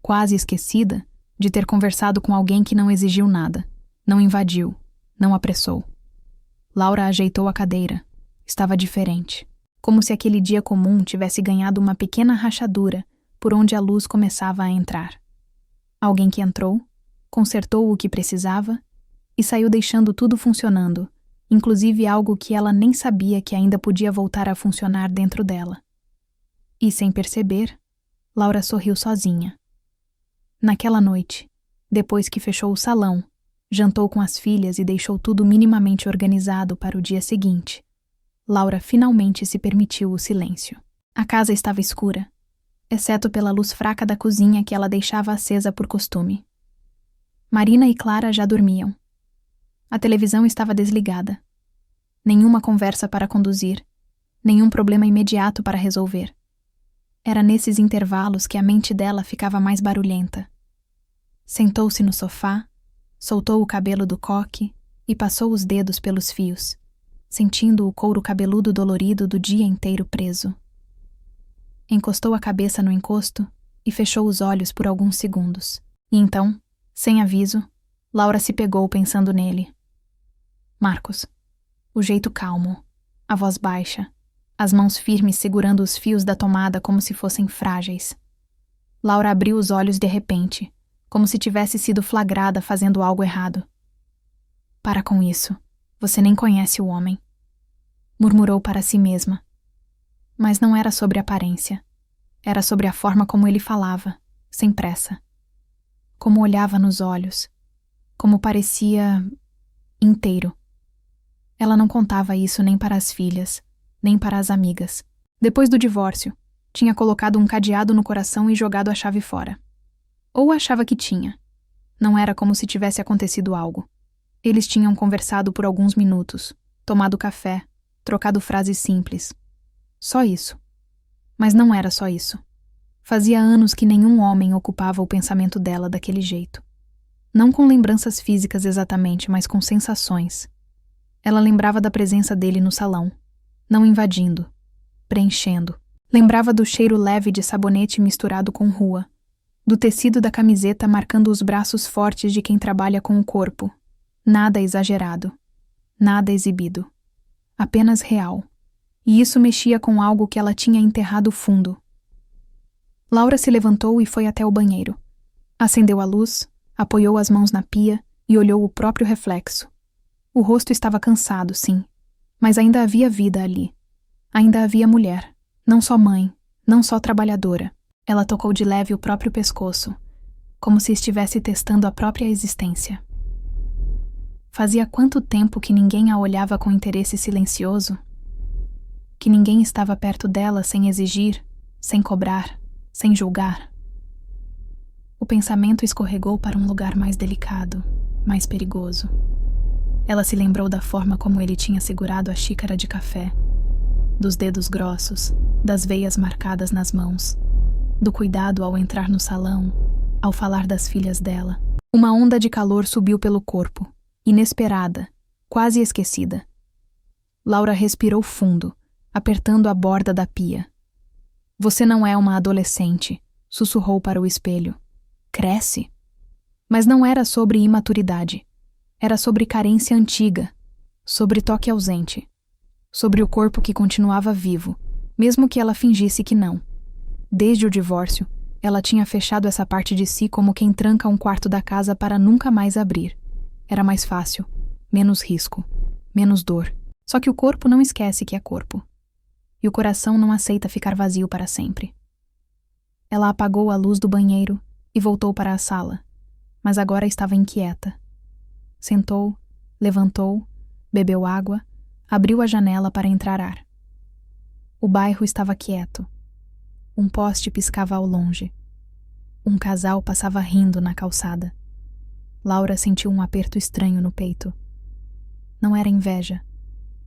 quase esquecida, de ter conversado com alguém que não exigiu nada, não invadiu, não apressou. Laura ajeitou a cadeira. Estava diferente. como se aquele dia comum tivesse ganhado uma pequena rachadura por onde a luz começava a entrar. Alguém que entrou, consertou o que precisava e saiu deixando tudo funcionando, inclusive algo que ela nem sabia que ainda podia voltar a funcionar dentro dela. E, sem perceber, Laura sorriu sozinha. Naquela noite, depois que fechou o salão, jantou com as filhas e deixou tudo minimamente organizado para o dia seguinte, Laura finalmente se permitiu o silêncio. A casa estava escura, exceto pela luz fraca da cozinha que ela deixava acesa por costume. Marina e Clara já dormiam. A televisão estava desligada. Nenhuma conversa para conduzir, nenhum problema imediato para resolver. Era nesses intervalos que a mente dela ficava mais barulhenta. Sentou-se no sofá, soltou o cabelo do coque e passou os dedos pelos fios, sentindo o couro cabeludo dolorido do dia inteiro preso. Encostou a cabeça no encosto e fechou os olhos por alguns segundos. E então, sem aviso, Laura se pegou pensando nele. Marcos. O jeito calmo, a voz baixa, as mãos firmes segurando os fios da tomada como se fossem frágeis. Laura abriu os olhos de repente, como se tivesse sido flagrada fazendo algo errado. Para com isso. Você nem conhece o homem. Murmurou para si mesma. Mas não era sobre a aparência. Era sobre a forma como ele falava, sem pressa. Como olhava nos olhos. Como parecia inteiro. Ela não contava isso nem para as filhas, nem para as amigas. Depois do divórcio, tinha colocado um cadeado no coração e jogado a chave fora. Ou achava que tinha. Não era como se tivesse acontecido algo. Eles tinham conversado por alguns minutos, tomado café, trocado frases simples. Só isso. Mas não era só isso. Fazia anos que nenhum homem ocupava o pensamento dela daquele jeito. Não com lembranças físicas exatamente, mas com sensações. Ela lembrava da presença dele no salão, não invadindo, preenchendo. Lembrava do cheiro leve de sabonete misturado com rua, do tecido da camiseta marcando os braços fortes de quem trabalha com o corpo. Nada exagerado, nada exibido, apenas real. E isso mexia com algo que ela tinha enterrado fundo. Laura se levantou e foi até o banheiro. Acendeu a luz, apoiou as mãos na pia e olhou o próprio reflexo. O rosto estava cansado, sim, mas ainda havia vida ali. Ainda havia mulher, não só mãe, não só trabalhadora. Ela tocou de leve o próprio pescoço, como se estivesse testando a própria existência. Fazia quanto tempo que ninguém a olhava com interesse silencioso? Que ninguém estava perto dela sem exigir, sem cobrar, sem julgar. O pensamento escorregou para um lugar mais delicado, mais perigoso. Ela se lembrou da forma como ele tinha segurado a xícara de café, dos dedos grossos, das veias marcadas nas mãos, do cuidado ao entrar no salão, ao falar das filhas dela. Uma onda de calor subiu pelo corpo, inesperada, quase esquecida. Laura respirou fundo, apertando a borda da pia. Você não é uma adolescente, sussurrou para o espelho. Cresce. Mas não era sobre imaturidade. Era sobre carência antiga, sobre toque ausente, sobre o corpo que continuava vivo, mesmo que ela fingisse que não. Desde o divórcio, ela tinha fechado essa parte de si como quem tranca um quarto da casa para nunca mais abrir. Era mais fácil, menos risco, menos dor. Só que o corpo não esquece que é corpo. E o coração não aceita ficar vazio para sempre. Ela apagou a luz do banheiro e voltou para a sala, mas agora estava inquieta. Sentou, levantou, bebeu água, abriu a janela para entrar ar. O bairro estava quieto. Um poste piscava ao longe. Um casal passava rindo na calçada. Laura sentiu um aperto estranho no peito. Não era inveja.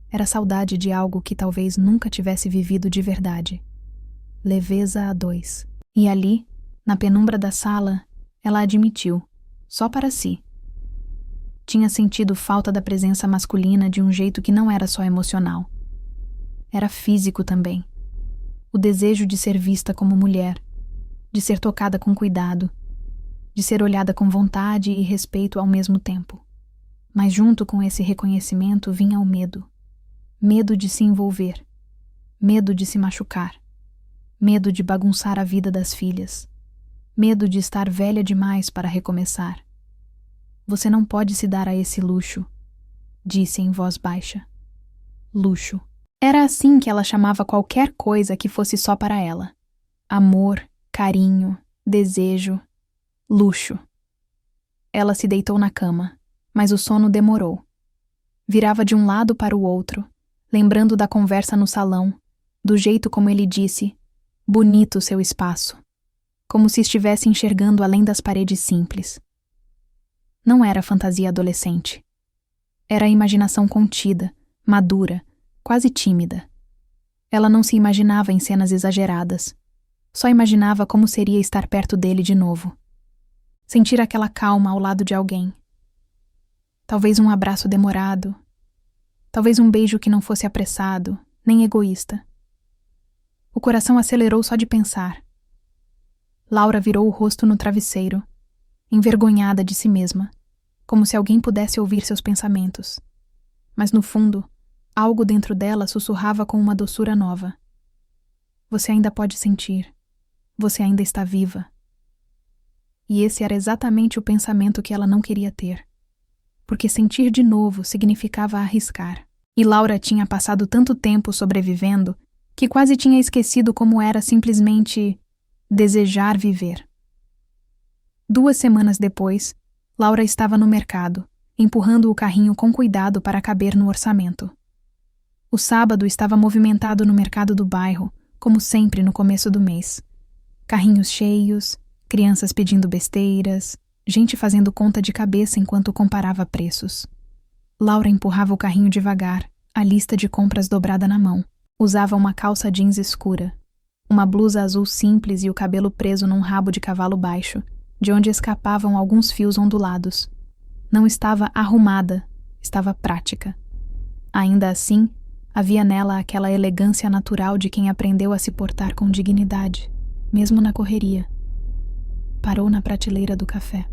Era saudade de algo que talvez nunca tivesse vivido de verdade. Leveza a dois. E ali, na penumbra da sala, ela admitiu, só para si. Tinha sentido falta da presença masculina de um jeito que não era só emocional. Era físico também. O desejo de ser vista como mulher, de ser tocada com cuidado, de ser olhada com vontade e respeito ao mesmo tempo. Mas junto com esse reconhecimento vinha o medo. Medo de se envolver. Medo de se machucar. Medo de bagunçar a vida das filhas. Medo de estar velha demais para recomeçar. Você não pode se dar a esse luxo, disse em voz baixa. Luxo. Era assim que ela chamava qualquer coisa que fosse só para ela. Amor, carinho, desejo, luxo. Ela se deitou na cama, mas o sono demorou. Virava de um lado para o outro, lembrando da conversa no salão, do jeito como ele disse, bonito seu espaço, como se estivesse enxergando além das paredes simples. Não era fantasia adolescente. Era a imaginação contida, madura, quase tímida. Ela não se imaginava em cenas exageradas. Só imaginava como seria estar perto dele de novo. Sentir aquela calma ao lado de alguém. Talvez um abraço demorado. Talvez um beijo que não fosse apressado, nem egoísta. O coração acelerou só de pensar. Laura virou o rosto no travesseiro, envergonhada de si mesma, como se alguém pudesse ouvir seus pensamentos. Mas no fundo, algo dentro dela sussurrava com uma doçura nova. Você ainda pode sentir. Você ainda está viva. E esse era exatamente o pensamento que ela não queria ter. Porque sentir de novo significava arriscar. E Laura tinha passado tanto tempo sobrevivendo que quase tinha esquecido como era simplesmente desejar viver. 2 semanas depois, Laura estava no mercado, empurrando o carrinho com cuidado para caber no orçamento. O sábado estava movimentado no mercado do bairro, como sempre no começo do mês. Carrinhos cheios, crianças pedindo besteiras, gente fazendo conta de cabeça enquanto comparava preços. Laura empurrava o carrinho devagar, a lista de compras dobrada na mão. Usava uma calça jeans escura, uma blusa azul simples e o cabelo preso num rabo de cavalo baixo, de onde escapavam alguns fios ondulados. Não estava arrumada, estava prática. Ainda assim, havia nela aquela elegância natural de quem aprendeu a se portar com dignidade, mesmo na correria. Parou na prateleira do café.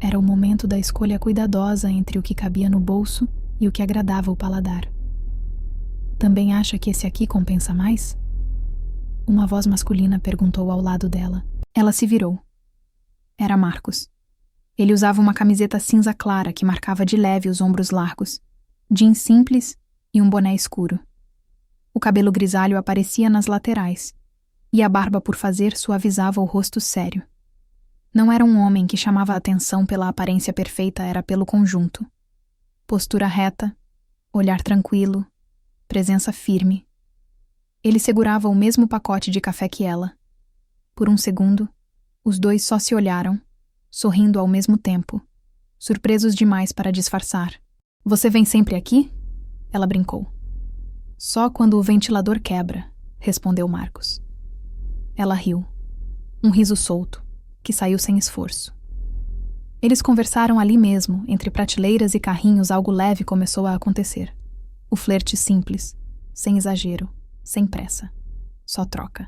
Era o momento da escolha cuidadosa entre o que cabia no bolso e o que agradava o paladar. Também acha que esse aqui compensa mais? Uma voz masculina perguntou ao lado dela. Ela se virou. Era Marcos. Ele usava uma camiseta cinza clara que marcava de leve os ombros largos, jeans simples e um boné escuro. O cabelo grisalho aparecia nas laterais, e a barba por fazer suavizava o rosto sério. Não era um homem que chamava a atenção pela aparência perfeita, era pelo conjunto. Postura reta, olhar tranquilo, presença firme. Ele segurava o mesmo pacote de café que ela. Por um segundo, os dois só se olharam, sorrindo ao mesmo tempo, surpresos demais para disfarçar. Você vem sempre aqui? Ela brincou. Só quando o ventilador quebra, respondeu Marcos. Ela riu. Um riso solto, que saiu sem esforço. Eles conversaram ali mesmo, entre prateleiras e carrinhos. Algo leve começou a acontecer. O flerte simples, sem exagero, sem pressa. Só troca.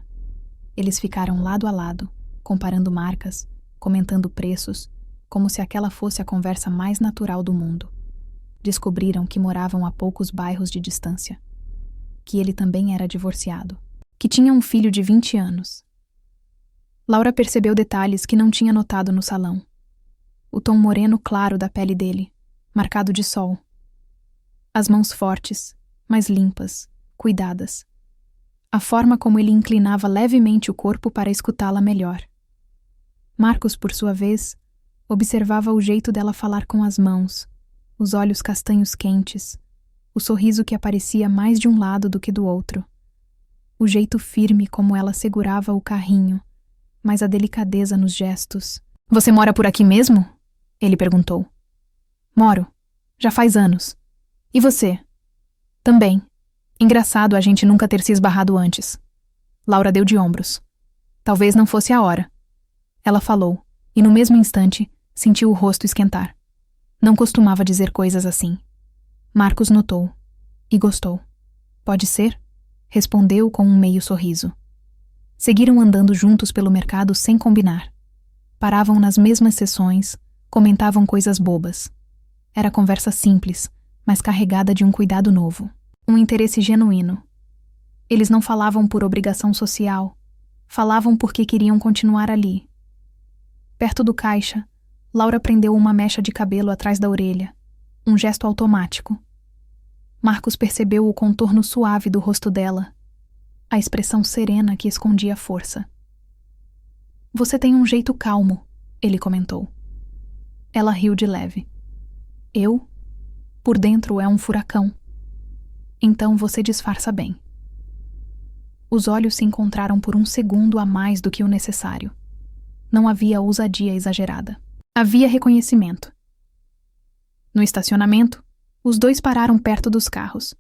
Eles ficaram lado a lado, comparando marcas, comentando preços, como se aquela fosse a conversa mais natural do mundo. Descobriram que moravam a poucos bairros de distância. Que ele também era divorciado. Que tinha um filho de 20 anos. Laura percebeu detalhes que não tinha notado no salão. O tom moreno claro da pele dele, marcado de sol. As mãos fortes, mas limpas, cuidadas. A forma como ele inclinava levemente o corpo para escutá-la melhor. Marcos, por sua vez, observava o jeito dela falar com as mãos, os olhos castanhos quentes, o sorriso que aparecia mais de um lado do que do outro. O jeito firme como ela segurava o carrinho, mas a delicadeza nos gestos. Você mora por aqui mesmo? Ele perguntou. Moro. Já faz anos. E você? Também. Engraçado a gente nunca ter se esbarrado antes. Laura deu de ombros. Talvez não fosse a hora. Ela falou, e no mesmo instante, sentiu o rosto esquentar. Não costumava dizer coisas assim. Marcos notou. E gostou. Pode ser? Respondeu com um meio sorriso. Seguiram andando juntos pelo mercado sem combinar. Paravam nas mesmas seções, comentavam coisas bobas. Era conversa simples, mas carregada de um cuidado novo. Um interesse genuíno. Eles não falavam por obrigação social. Falavam porque queriam continuar ali. Perto do caixa, Laura prendeu uma mecha de cabelo atrás da orelha. Um gesto automático. Marcos percebeu o contorno suave do rosto dela, a expressão serena que escondia a força. Você tem um jeito calmo, ele comentou. Ela riu de leve. Eu? Por dentro é um furacão. Então você disfarça bem. Os olhos se encontraram por um segundo a mais do que o necessário. Não havia ousadia exagerada. Havia reconhecimento. No estacionamento, os dois pararam perto dos carros.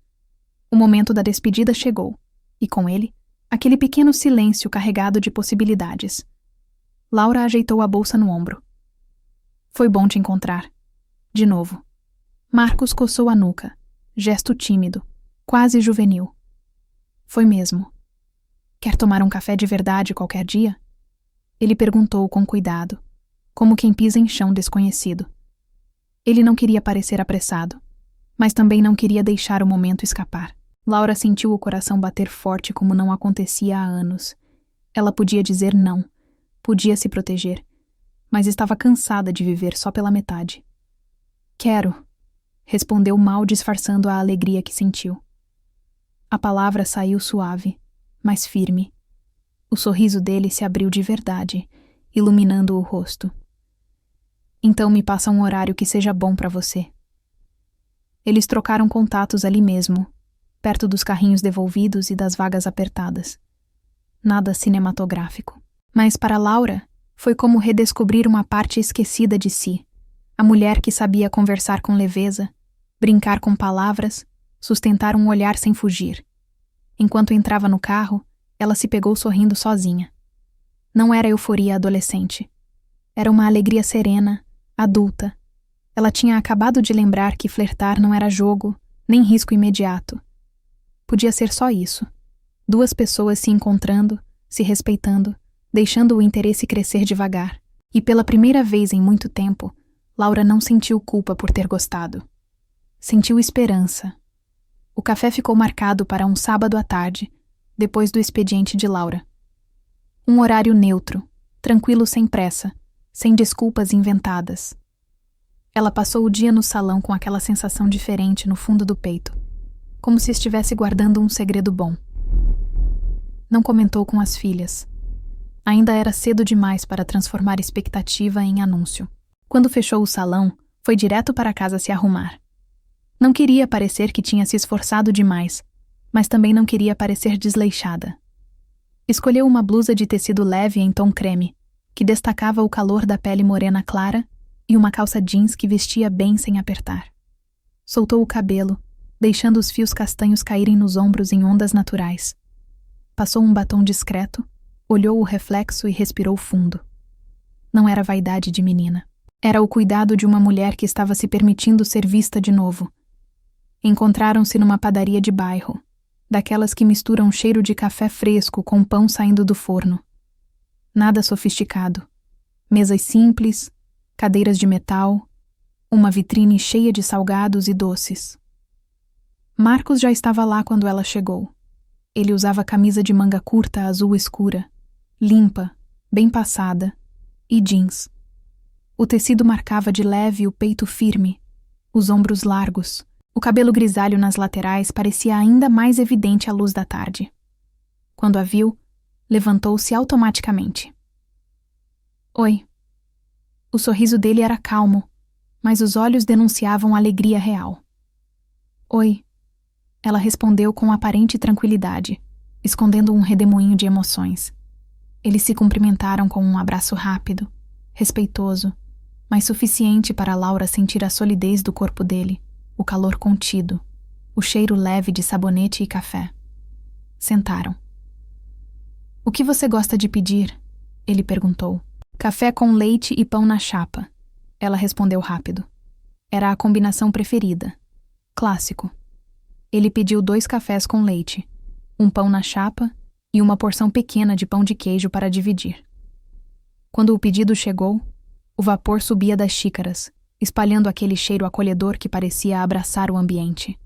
O momento da despedida chegou, e com ele, aquele pequeno silêncio carregado de possibilidades. Laura ajeitou a bolsa no ombro. Foi bom te encontrar. De novo. Marcos coçou a nuca, gesto tímido, quase juvenil. Foi mesmo. Quer tomar um café de verdade qualquer dia? Ele perguntou com cuidado, como quem pisa em chão desconhecido. Ele não queria parecer apressado, mas também não queria deixar o momento escapar. Laura sentiu o coração bater forte como não acontecia há anos. Ela podia dizer não, podia se proteger, mas estava cansada de viver só pela metade. Quero, respondeu mal disfarçando a alegria que sentiu. A palavra saiu suave, mas firme. O sorriso dele se abriu de verdade, iluminando o rosto. Então me passa um horário que seja bom para você. Eles trocaram contatos ali mesmo, perto dos carrinhos devolvidos e das vagas apertadas. Nada cinematográfico. Mas para Laura, foi como redescobrir uma parte esquecida de si. A mulher que sabia conversar com leveza, brincar com palavras, sustentar um olhar sem fugir. Enquanto entrava no carro, ela se pegou sorrindo sozinha. Não era euforia adolescente. Era uma alegria serena, adulta. Ela tinha acabado de lembrar que flertar não era jogo, nem risco imediato. Podia ser só isso. Duas pessoas se encontrando, se respeitando, deixando o interesse crescer devagar. E pela primeira vez em muito tempo, Laura não sentiu culpa por ter gostado. Sentiu esperança. O café ficou marcado para um sábado à tarde, depois do expediente de Laura. Um horário neutro, tranquilo sem pressa, sem desculpas inventadas. Ela passou o dia no salão com aquela sensação diferente no fundo do peito, como se estivesse guardando um segredo bom. Não comentou com as filhas. Ainda era cedo demais para transformar expectativa em anúncio. Quando fechou o salão, foi direto para casa se arrumar. Não queria parecer que tinha se esforçado demais, mas também não queria parecer desleixada. Escolheu uma blusa de tecido leve em tom creme, que destacava o calor da pele morena clara, e uma calça jeans que vestia bem sem apertar. Soltou o cabelo, deixando os fios castanhos caírem nos ombros em ondas naturais. Passou um batom discreto, olhou o reflexo e respirou fundo. Não era vaidade de menina. Era o cuidado de uma mulher que estava se permitindo ser vista de novo. Encontraram-se numa padaria de bairro, daquelas que misturam cheiro de café fresco com pão saindo do forno. Nada sofisticado. Mesas simples, cadeiras de metal, uma vitrine cheia de salgados e doces. Marcos já estava lá quando ela chegou. Ele usava camisa de manga curta azul escura, limpa, bem passada, e jeans. O tecido marcava de leve o peito firme, os ombros largos. O cabelo grisalho nas laterais parecia ainda mais evidente à luz da tarde. Quando a viu, levantou-se automaticamente. Oi. O sorriso dele era calmo, mas os olhos denunciavam alegria real. Oi. Ela respondeu com aparente tranquilidade, escondendo um redemoinho de emoções. Eles se cumprimentaram com um abraço rápido, respeitoso, mas suficiente para Laura sentir a solidez do corpo dele, o calor contido, o cheiro leve de sabonete e café. Sentaram. O que você gosta de pedir? Ele perguntou. Café com leite e pão na chapa. Ela respondeu rápido. Era a combinação preferida. Clássico. Ele pediu 2 cafés com leite, um pão na chapa e uma porção pequena de pão de queijo para dividir. Quando o pedido chegou, o vapor subia das xícaras, espalhando aquele cheiro acolhedor que parecia abraçar o ambiente.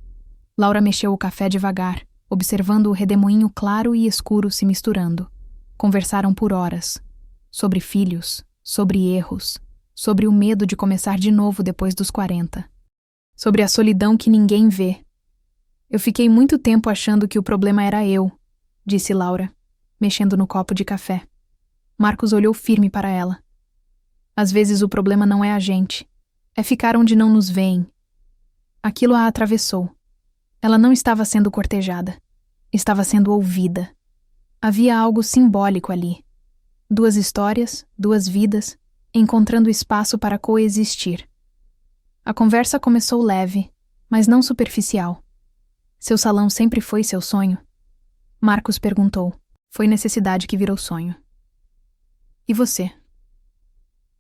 Laura mexeu o café devagar, observando o redemoinho claro e escuro se misturando. Conversaram por horas. Sobre filhos, sobre erros, sobre o medo de começar de novo depois dos 40. Sobre a solidão que ninguém vê. Eu fiquei muito tempo achando que o problema era eu, disse Laura, mexendo no copo de café. Marcos olhou firme para ela. Às vezes o problema não é a gente. É ficar onde não nos veem. Aquilo a atravessou. Ela não estava sendo cortejada. Estava sendo ouvida. Havia algo simbólico ali. 2 histórias, 2 vidas, encontrando espaço para coexistir. A conversa começou leve, mas não superficial. Seu salão sempre foi seu sonho? Marcos perguntou. Foi necessidade que virou sonho. E você?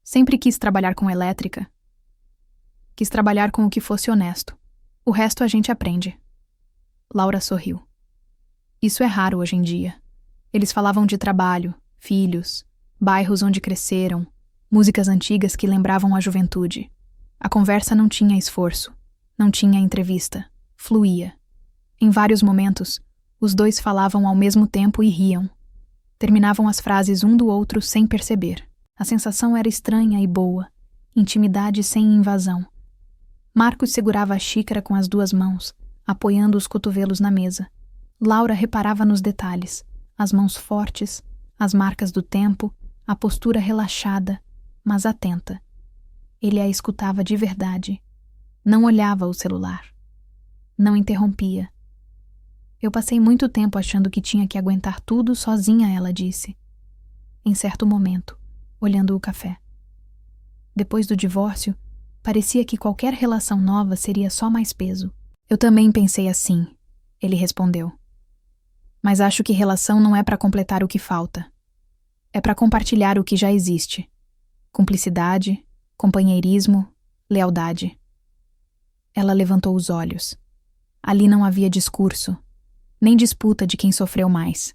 Sempre quis trabalhar com elétrica. Quis trabalhar com o que fosse honesto. O resto a gente aprende. Laura sorriu. Isso é raro hoje em dia. Eles falavam de trabalho, filhos, bairros onde cresceram, músicas antigas que lembravam a juventude. A conversa não tinha esforço, não tinha entrevista, fluía. Em vários momentos, os 2 falavam ao mesmo tempo e riam. Terminavam as frases um do outro sem perceber. A sensação era estranha e boa, intimidade sem invasão. Marcos segurava a xícara com as 2 mãos, apoiando os cotovelos na mesa. Laura reparava nos detalhes, as mãos fortes, as marcas do tempo, a postura relaxada, mas atenta. Ele a escutava de verdade. Não olhava o celular. Não interrompia. Eu passei muito tempo achando que tinha que aguentar tudo sozinha, ela disse. Em certo momento, olhando o café. Depois do divórcio, parecia que qualquer relação nova seria só mais peso. Eu também pensei assim, ele respondeu. Mas acho que relação não é para completar o que falta. É para compartilhar o que já existe. Cumplicidade, companheirismo, lealdade. Ela levantou os olhos. Ali não havia discurso, nem disputa de quem sofreu mais.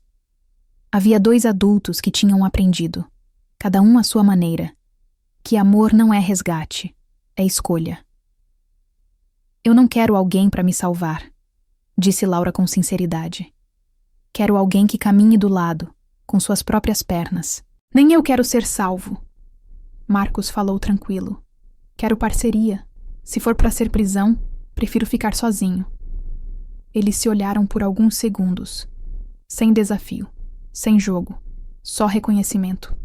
Havia 2 adultos que tinham aprendido, cada um à sua maneira, que amor não é resgate, é escolha. Eu não quero alguém para me salvar, disse Laura com sinceridade. Quero alguém que caminhe do lado, com suas próprias pernas. Nem eu quero ser salvo. Marcos falou tranquilo. Quero parceria. Se for para ser prisão, prefiro ficar sozinho. Eles se olharam por alguns segundos. Sem desafio, sem jogo, só reconhecimento.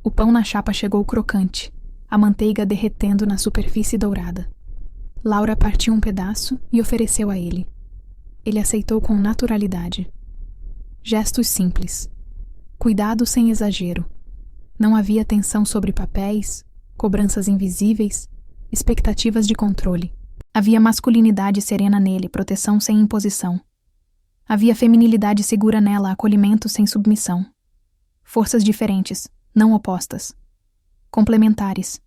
O pão na chapa chegou crocante, a manteiga derretendo na superfície dourada. Laura partiu um pedaço e ofereceu a ele. Ele aceitou com naturalidade. Gestos simples. Cuidado sem exagero. Não havia tensão sobre papéis, cobranças invisíveis, expectativas de controle. Havia masculinidade serena nele, proteção sem imposição. Havia feminilidade segura nela, acolhimento sem submissão. Forças diferentes, não opostas. Complementares.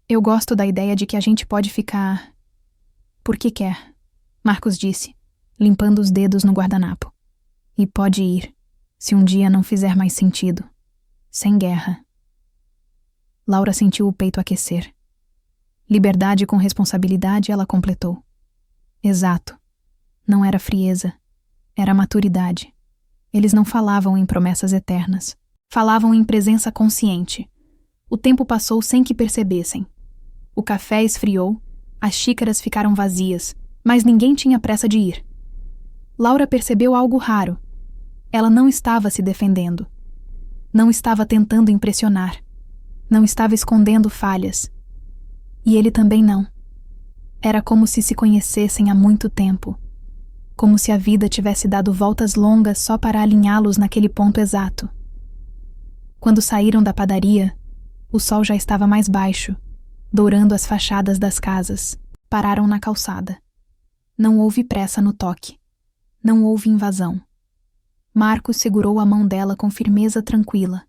Eu gosto da ideia de que a gente pode ficar... porque quer, Marcos disse, limpando os dedos no guardanapo. E pode ir, se um dia não fizer mais sentido. Sem guerra. Laura sentiu o peito aquecer. Liberdade com responsabilidade, ela completou. Exato. Não era frieza. Era maturidade. Eles não falavam em promessas eternas. Falavam em presença consciente. O tempo passou sem que percebessem. O café esfriou, as xícaras ficaram vazias, mas ninguém tinha pressa de ir. Laura percebeu algo raro. Ela não estava se defendendo. Não estava tentando impressionar. Não estava escondendo falhas. E ele também não. Era como se conhecessem há muito tempo. Como se a vida tivesse dado voltas longas só para alinhá-los naquele ponto exato. Quando saíram da padaria, o sol já estava mais baixo, dourando as fachadas das casas. Pararam na calçada. Não houve pressa no toque. Não houve invasão. Marcos segurou a mão dela com firmeza tranquila.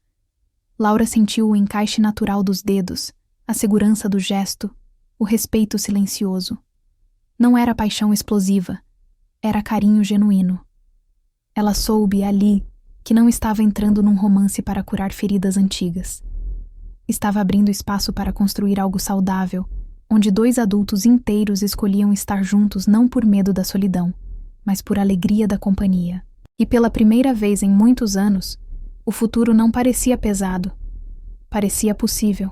Laura sentiu o encaixe natural dos dedos, a segurança do gesto, o respeito silencioso. Não era paixão explosiva, era carinho genuíno. Ela soube ali que não estava entrando num romance para curar feridas antigas. Estava abrindo espaço para construir algo saudável, onde 2 adultos inteiros escolhiam estar juntos não por medo da solidão, mas por alegria da companhia. E pela primeira vez em muitos anos, o futuro não parecia pesado. Parecia possível.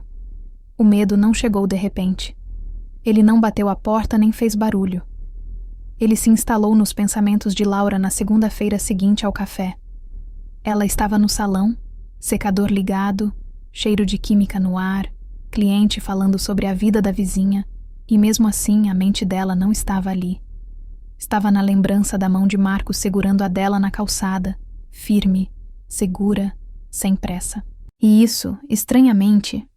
O medo não chegou de repente. Ele não bateu a porta nem fez barulho. Ele se instalou nos pensamentos de Laura na segunda-feira seguinte ao café. Ela estava no salão, secador ligado, cheiro de química no ar, cliente falando sobre a vida da vizinha, e mesmo assim a mente dela não estava ali. Estava na lembrança da mão de Marcos segurando a dela na calçada, firme, segura, sem pressa. E isso, estranhamente,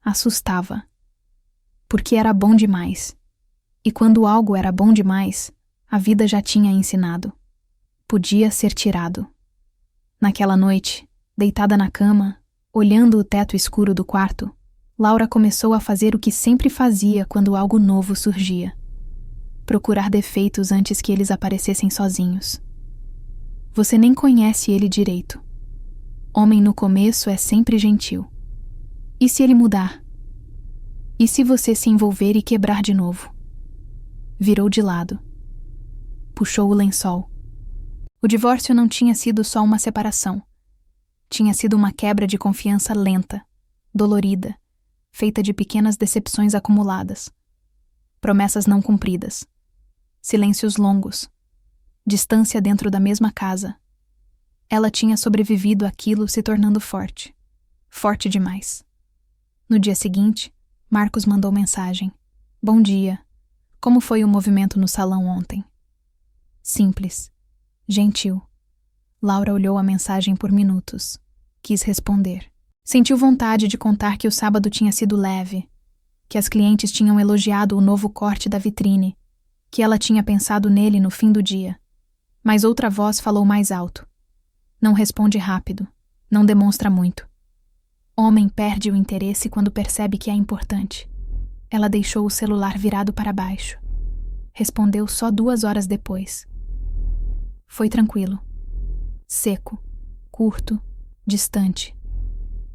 assustava. Porque era bom demais. E quando algo era bom demais, a vida já tinha ensinado. Podia ser tirado. Naquela noite, deitada na cama, olhando o teto escuro do quarto, Laura começou a fazer o que sempre fazia quando algo novo surgia. Procurar defeitos antes que eles aparecessem sozinhos. Você nem conhece ele direito. Homem no começo é sempre gentil. E se ele mudar? E se você se envolver e quebrar de novo? Virou de lado. Puxou o lençol. O divórcio não tinha sido só uma separação. Tinha sido uma quebra de confiança lenta, dolorida, feita de pequenas decepções acumuladas. Promessas não cumpridas. Silêncios longos. Distância dentro da mesma casa. Ela tinha sobrevivido àquilo se tornando forte. Forte demais. No dia seguinte, Marcos mandou mensagem. Bom dia. Como foi o movimento no salão ontem? Simples. Gentil. Laura olhou a mensagem por minutos. Quis responder. Sentiu vontade de contar que o sábado tinha sido leve, que as clientes tinham elogiado o novo corte da vitrine, que ela tinha pensado nele no fim do dia. Mas outra voz falou mais alto. Não responde rápido. Não demonstra muito. Homem perde o interesse quando percebe que é importante. Ela deixou o celular virado para baixo. Respondeu só 2 horas depois. Foi tranquilo. Seco, curto, distante.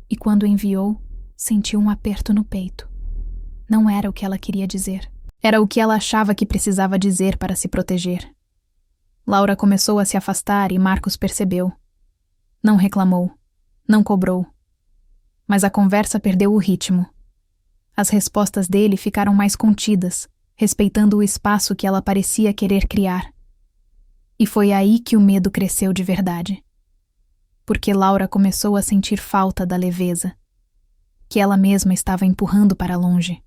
E quando enviou, sentiu um aperto no peito. Não era o que ela queria dizer. Era o que ela achava que precisava dizer para se proteger. Laura começou a se afastar e Marcos percebeu. Não reclamou. Não cobrou. Mas a conversa perdeu o ritmo. As respostas dele ficaram mais contidas, respeitando o espaço que ela parecia querer criar. E foi aí que o medo cresceu de verdade. Porque Laura começou a sentir falta da leveza, que ela mesma estava empurrando para longe.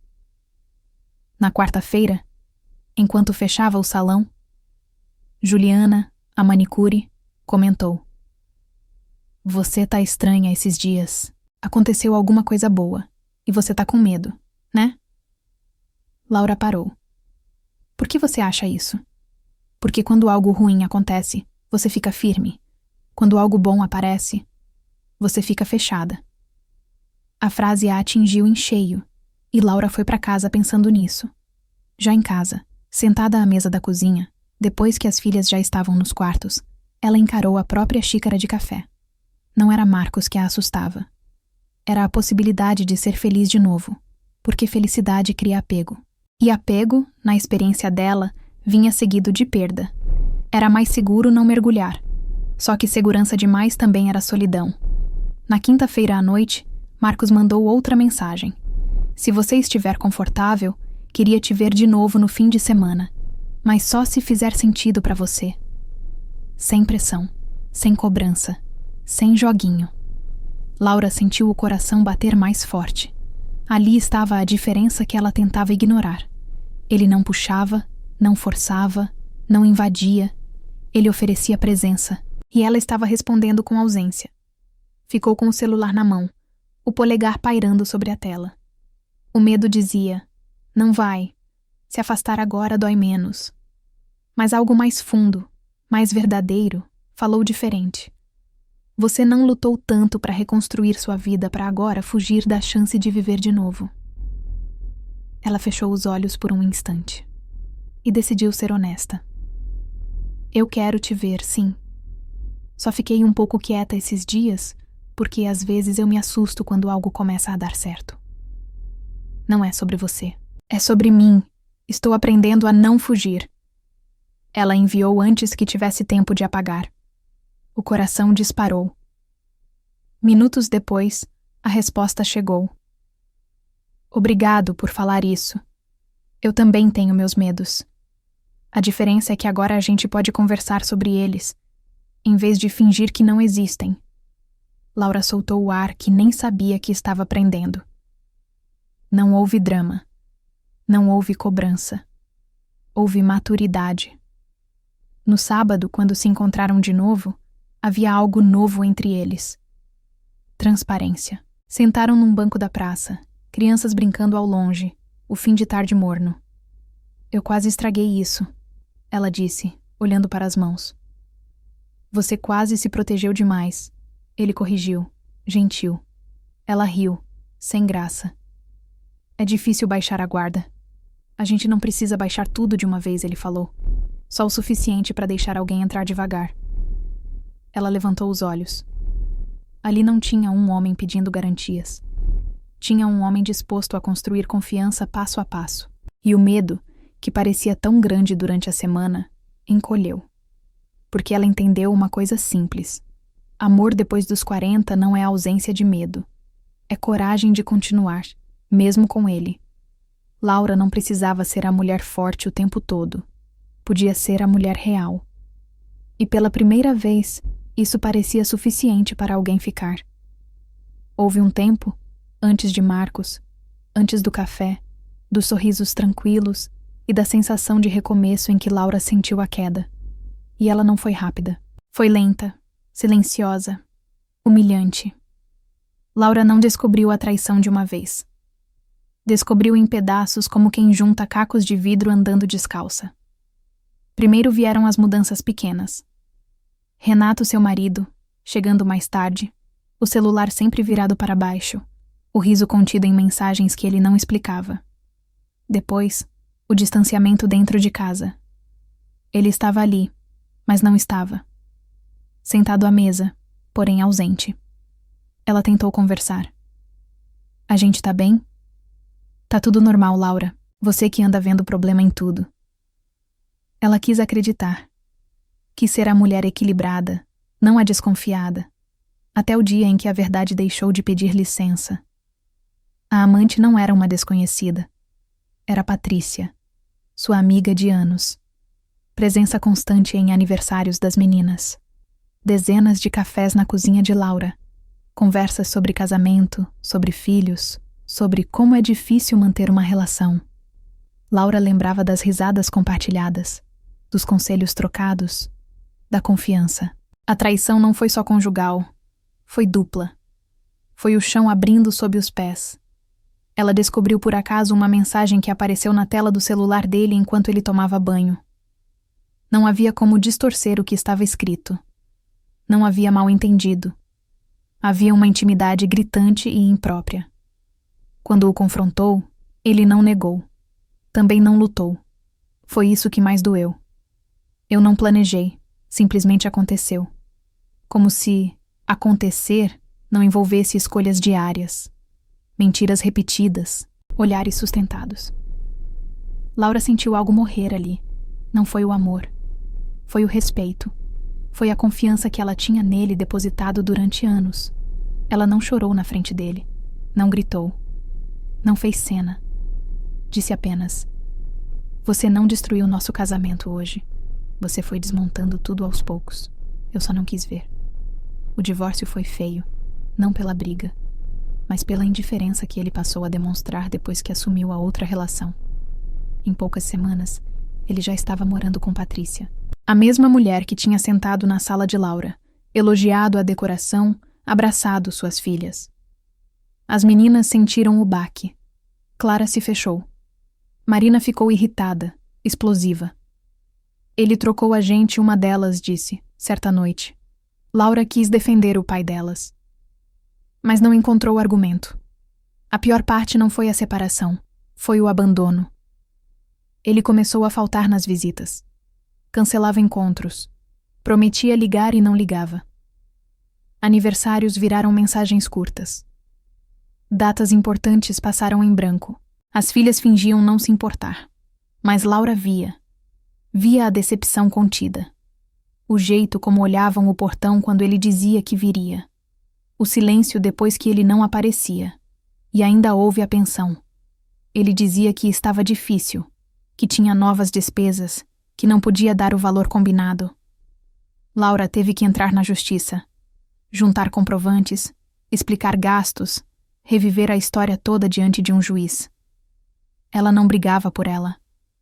Na quarta-feira, enquanto fechava o salão, Juliana, a manicure, comentou: Você tá estranha esses dias. Aconteceu alguma coisa boa, e você tá com medo, né? Laura parou. Por que você acha isso? Porque quando algo ruim acontece, você fica firme. Quando algo bom aparece, você fica fechada. A frase a atingiu em cheio, e Laura foi para casa pensando nisso. Já em casa, sentada à mesa da cozinha, depois que as filhas já estavam nos quartos, ela encarou a própria xícara de café. Não era Marcos que a assustava. Era a possibilidade de ser feliz de novo, porque felicidade cria apego. E apego, na experiência dela, vinha seguido de perda. Era mais seguro não mergulhar. Só que segurança demais também era solidão. Na quinta-feira à noite, Marcos mandou outra mensagem. Se você estiver confortável, queria te ver de novo no fim de semana, mas só se fizer sentido para você. Sem pressão, sem cobrança, sem joguinho. Laura sentiu o coração bater mais forte. Ali estava a diferença que ela tentava ignorar. Ele não puxava, não forçava, não invadia. Ele oferecia presença. E ela estava respondendo com ausência. Ficou com o celular na mão, o polegar pairando sobre a tela. O medo dizia: não vai. Se afastar agora dói menos. Mas algo mais fundo, mais verdadeiro, falou diferente. Você não lutou tanto para reconstruir sua vida para agora fugir da chance de viver de novo. Ela fechou os olhos por um instante e decidiu ser honesta. Eu quero te ver, sim. Só fiquei um pouco quieta esses dias, porque às vezes eu me assusto quando algo começa a dar certo. Não é sobre você. É sobre mim. Estou aprendendo a não fugir. Ela enviou antes que tivesse tempo de apagar. O coração disparou. Minutos depois, a resposta chegou. Obrigado por falar isso. Eu também tenho meus medos. A diferença é que agora a gente pode conversar sobre eles, em vez de fingir que não existem. Laura soltou o ar que nem sabia que estava prendendo. Não houve drama. Não houve cobrança. Houve maturidade. No sábado, quando se encontraram de novo, havia algo novo entre eles. Transparência. Sentaram num banco da praça, crianças brincando ao longe, o fim de tarde morno. Eu quase estraguei isso, ela disse, olhando para as mãos. Você quase se protegeu demais. Ele corrigiu, gentil. Ela riu, sem graça. É difícil baixar a guarda. A gente não precisa baixar tudo de uma vez, ele falou. Só o suficiente para deixar alguém entrar devagar. Ela levantou os olhos. Ali não tinha um homem pedindo garantias. Tinha um homem disposto a construir confiança passo a passo. E o medo, que parecia tão grande durante a semana, encolheu. Porque ela entendeu uma coisa simples. Amor depois dos 40 não é ausência de medo. É coragem de continuar, mesmo com ele. Laura não precisava ser a mulher forte o tempo todo. Podia ser a mulher real. E pela primeira vez, isso parecia suficiente para alguém ficar. Houve um tempo, antes de Marcos, antes do café, dos sorrisos tranquilos e da sensação de recomeço em que Laura sentiu a queda. E ela não foi rápida. Foi lenta, silenciosa, humilhante. Laura não descobriu a traição de uma vez. Descobriu em pedaços como quem junta cacos de vidro andando descalça. Primeiro vieram as mudanças pequenas. Renato, seu marido, chegando mais tarde, o celular sempre virado para baixo, o riso contido em mensagens que ele não explicava. Depois, o distanciamento dentro de casa. Ele estava ali, mas não estava. Sentado à mesa, porém ausente. Ela tentou conversar. A gente tá bem? Tá tudo normal, Laura. Você que anda vendo problema em tudo. Ela quis acreditar. Quis ser a mulher equilibrada, não a desconfiada. Até o dia em que a verdade deixou de pedir licença. A amante não era uma desconhecida. Era Patrícia, sua amiga de anos. Presença constante em aniversários das meninas. Dezenas de cafés na cozinha de Laura. Conversas sobre casamento, sobre filhos, sobre como é difícil manter uma relação. Laura lembrava das risadas compartilhadas, dos conselhos trocados, da confiança. A traição não foi só conjugal, foi dupla. Foi o chão abrindo sob os pés. Ela descobriu por acaso uma mensagem que apareceu na tela do celular dele enquanto ele tomava banho. Não havia como distorcer o que estava escrito. Não havia mal-entendido. Havia uma intimidade gritante e imprópria. Quando o confrontou, ele não negou. Também não lutou. Foi isso que mais doeu. Eu não planejei, simplesmente aconteceu. Como se acontecer não envolvesse escolhas diárias, mentiras repetidas, olhares sustentados. Laura sentiu algo morrer ali. Não foi o amor. Foi o respeito. Foi a confiança que ela tinha nele depositado durante anos. Ela não chorou na frente dele. Não gritou. Não fez cena. Disse apenas: você não destruiu nosso casamento hoje. Você foi desmontando tudo aos poucos. Eu só não quis ver. O divórcio foi feio, não pela briga, mas pela indiferença que ele passou a demonstrar depois que assumiu a outra relação. Em poucas semanas, ele já estava morando com Patrícia. A mesma mulher que tinha sentado na sala de Laura, elogiado a decoração, abraçado suas filhas. As meninas sentiram o baque. Clara se fechou. Marina ficou irritada, explosiva. Ele trocou a gente, uma delas disse, certa noite. Laura quis defender o pai delas. Mas não encontrou argumento. A pior parte não foi a separação, foi o abandono. Ele começou a faltar nas visitas. Cancelava encontros. Prometia ligar e não ligava. Aniversários viraram mensagens curtas. Datas importantes passaram em branco. As filhas fingiam não se importar. Mas Laura via. Via a decepção contida. O jeito como olhavam o portão quando ele dizia que viria. O silêncio depois que ele não aparecia. E ainda houve a pensão. Ele dizia que estava difícil, que tinha novas despesas, que não podia dar o valor combinado. Laura teve que entrar na justiça, juntar comprovantes, explicar gastos, reviver a história toda diante de um juiz. Ela não brigava por ela,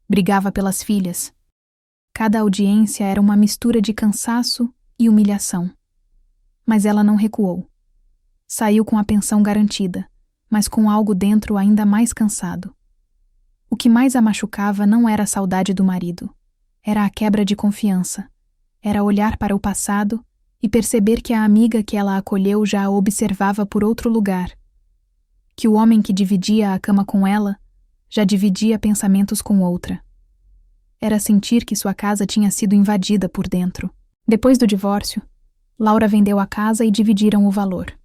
brigava pelas filhas. Cada audiência era uma mistura de cansaço e humilhação. Mas ela não recuou. Saiu com a pensão garantida, mas com algo dentro ainda mais cansado. O que mais a machucava não era a saudade do marido. Era a quebra de confiança. Era olhar para o passado e perceber que a amiga que ela acolheu já a observava por outro lugar. Que o homem que dividia a cama com ela já dividia pensamentos com outra. Era sentir que sua casa tinha sido invadida por dentro. Depois do divórcio, Laura vendeu a casa e dividiram o valor.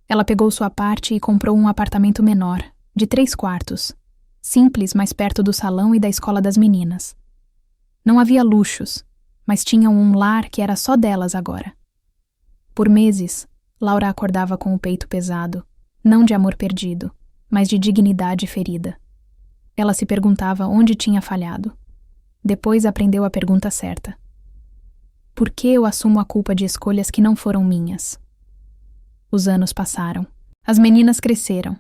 Ela pegou sua parte e comprou um apartamento menor, de 3 quartos, simples, mais perto do salão e da escola das meninas. Não havia luxos, mas tinham um lar que era só delas agora. Por meses, Laura acordava com o peito pesado, não de amor perdido, mas de dignidade ferida. Ela se perguntava onde tinha falhado. Depois aprendeu a pergunta certa. Por que eu assumo a culpa de escolhas que não foram minhas? Os anos passaram. As meninas cresceram.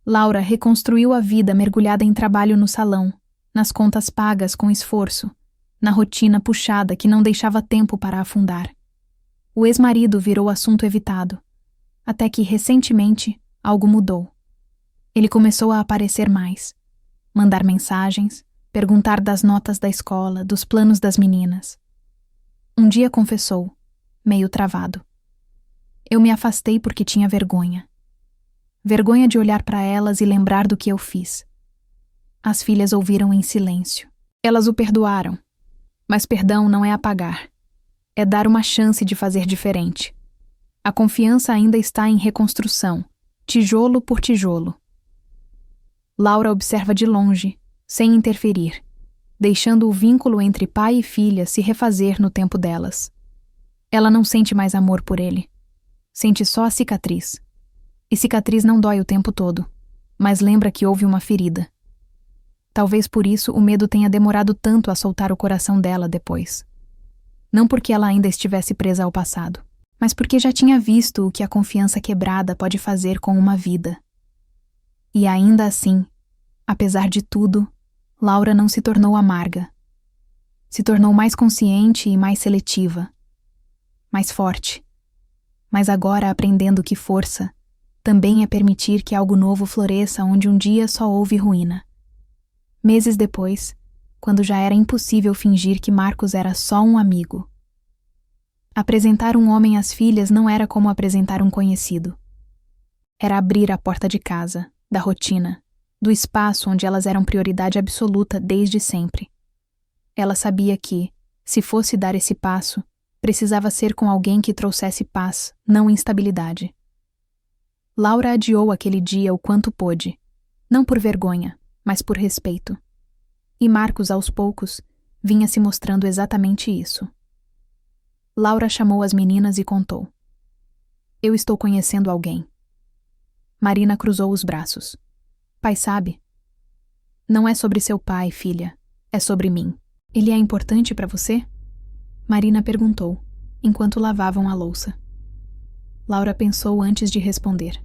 Laura reconstruiu a vida mergulhada em trabalho no salão, nas contas pagas com esforço, na rotina puxada que não deixava tempo para afundar. O ex-marido virou assunto evitado, até que, recentemente, algo mudou. Ele começou a aparecer mais, mandar mensagens, perguntar das notas da escola, dos planos das meninas. Um dia confessou, meio travado. Eu me afastei porque tinha vergonha. Vergonha de olhar para elas e lembrar do que eu fiz. As filhas ouviram em silêncio. Elas o perdoaram. Mas perdão não é apagar. É dar uma chance de fazer diferente. A confiança ainda está em reconstrução, tijolo por tijolo. Laura observa de longe, sem interferir, deixando o vínculo entre pai e filha se refazer no tempo delas. Ela não sente mais amor por ele. Sente só a cicatriz. E cicatriz não dói o tempo todo, mas lembra que houve uma ferida. Talvez por isso o medo tenha demorado tanto a soltar o coração dela depois. Não porque ela ainda estivesse presa ao passado, mas porque já tinha visto o que a confiança quebrada pode fazer com uma vida. E ainda assim, apesar de tudo, Laura não se tornou amarga. Se tornou mais consciente e mais seletiva. Mais forte. Mas agora aprendendo que força também é permitir que algo novo floresça onde um dia só houve ruína. Meses depois, quando já era impossível fingir que Marcos era só um amigo. Apresentar um homem às filhas não era como apresentar um conhecido. Era abrir a porta de casa, da rotina, do espaço onde elas eram prioridade absoluta desde sempre. Ela sabia que, se fosse dar esse passo, precisava ser com alguém que trouxesse paz, não instabilidade. Laura adiou aquele dia o quanto pôde, não por vergonha, mas por respeito. E Marcos, aos poucos, vinha se mostrando exatamente isso. Laura chamou as meninas e contou. Eu estou conhecendo alguém. Marina cruzou os braços. Pai sabe? Não é sobre seu pai, filha. É sobre mim. Ele é importante para você? Marina perguntou, enquanto lavavam a louça. Laura pensou antes de responder.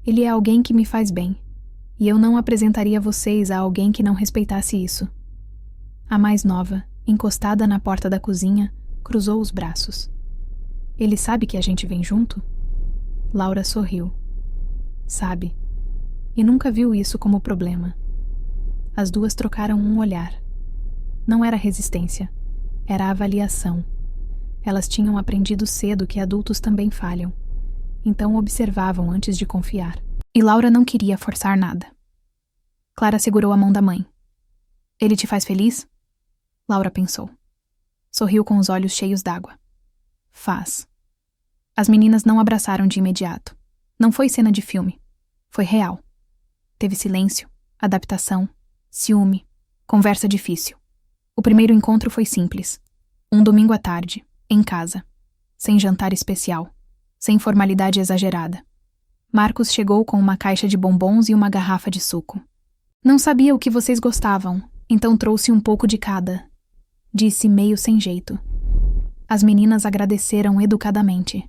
Ele é alguém que me faz bem, e eu não apresentaria vocês a alguém que não respeitasse isso. A mais nova, encostada na porta da cozinha, cruzou os braços. Ele sabe que a gente vem junto? Laura sorriu. Sabe. E nunca viu isso como problema. As duas trocaram um olhar. Não era resistência, era avaliação. Elas tinham aprendido cedo que adultos também falham. Então observavam antes de confiar. E Laura não queria forçar nada. Clara segurou a mão da mãe. Ele te faz feliz? Laura pensou. Sorriu com os olhos cheios d'água. Faz. As meninas não abraçaram de imediato. Não foi cena de filme. Foi real. Teve silêncio, adaptação, ciúme, conversa difícil. O primeiro encontro foi simples. Um domingo à tarde, em casa. Sem jantar especial. Sem formalidade exagerada. Marcos chegou com uma caixa de bombons e uma garrafa de suco. Não sabia o que vocês gostavam, então trouxe um pouco de cada. Disse meio sem jeito. As meninas agradeceram educadamente.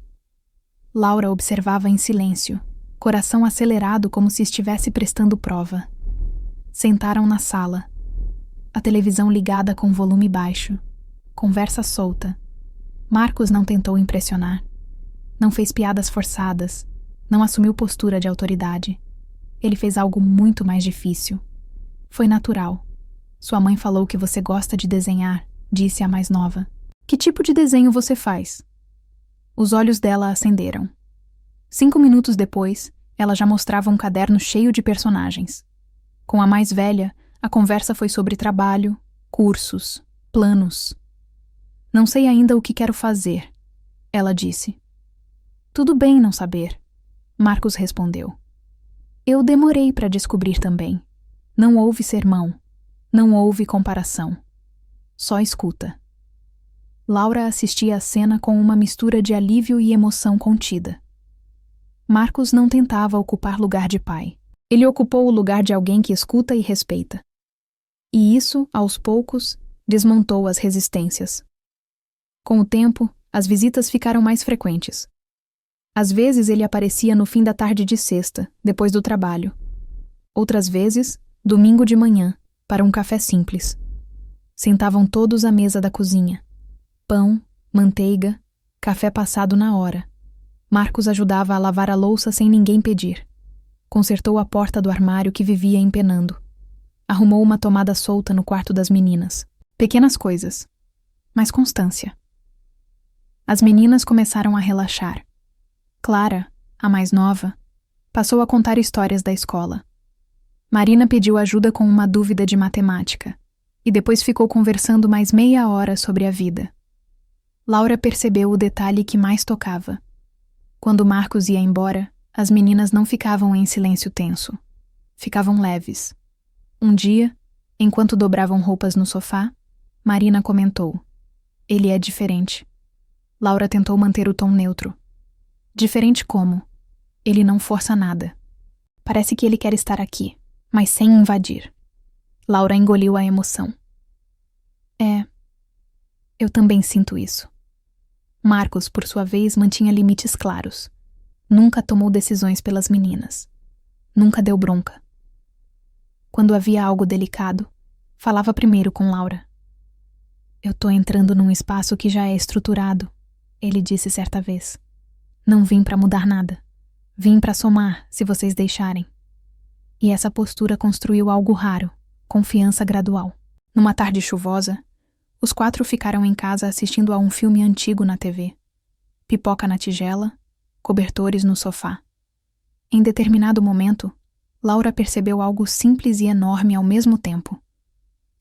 Laura observava em silêncio, coração acelerado como se estivesse prestando prova. Sentaram na sala. A televisão ligada com volume baixo. Conversa solta. Marcos não tentou impressionar. Não fez piadas forçadas. Não assumiu postura de autoridade. Ele fez algo muito mais difícil. Foi natural. Sua mãe falou que você gosta de desenhar, disse a mais nova. Que tipo de desenho você faz? Os olhos dela acenderam. 5 minutos depois, ela já mostrava um caderno cheio de personagens. Com a mais velha, a conversa foi sobre trabalho, cursos, planos. Não sei ainda o que quero fazer, ela disse. Tudo bem não saber, Marcos respondeu. Eu demorei para descobrir também. Não houve sermão, não houve comparação. Só escuta. Laura assistia à cena com uma mistura de alívio e emoção contida. Marcos não tentava ocupar lugar de pai. Ele ocupou o lugar de alguém que escuta e respeita. E isso, aos poucos, desmontou as resistências. Com o tempo, as visitas ficaram mais frequentes. Às vezes ele aparecia no fim da tarde de sexta, depois do trabalho. Outras vezes, domingo de manhã, para um café simples. Sentavam todos à mesa da cozinha. Pão, manteiga, café passado na hora. Marcos ajudava a lavar a louça sem ninguém pedir. Consertou a porta do armário que vivia empenando. Arrumou uma tomada solta no quarto das meninas. Pequenas coisas, mas constância. As meninas começaram a relaxar. Clara, a mais nova, passou a contar histórias da escola. Marina pediu ajuda com uma dúvida de matemática, e depois ficou conversando mais meia hora sobre a vida. Laura percebeu o detalhe que mais tocava. Quando Marcos ia embora, as meninas não ficavam em silêncio tenso. Ficavam leves. Um dia, enquanto dobravam roupas no sofá, Marina comentou: ele é diferente. Laura tentou manter o tom neutro. Diferente como? Ele não força nada. Parece que ele quer estar aqui, mas sem invadir. Laura engoliu a emoção. Eu também sinto isso. Marcos, por sua vez, mantinha limites claros. Nunca tomou decisões pelas meninas. Nunca deu bronca. Quando havia algo delicado, falava primeiro com Laura. Eu tô entrando num espaço que já é estruturado, ele disse certa vez. Não vim pra mudar nada. Vim pra somar, se vocês deixarem. E essa postura construiu algo raro, confiança gradual. Numa tarde chuvosa, os 4 ficaram em casa assistindo a um filme antigo na TV. Pipoca na tigela, cobertores no sofá. Em determinado momento, Laura percebeu algo simples e enorme ao mesmo tempo.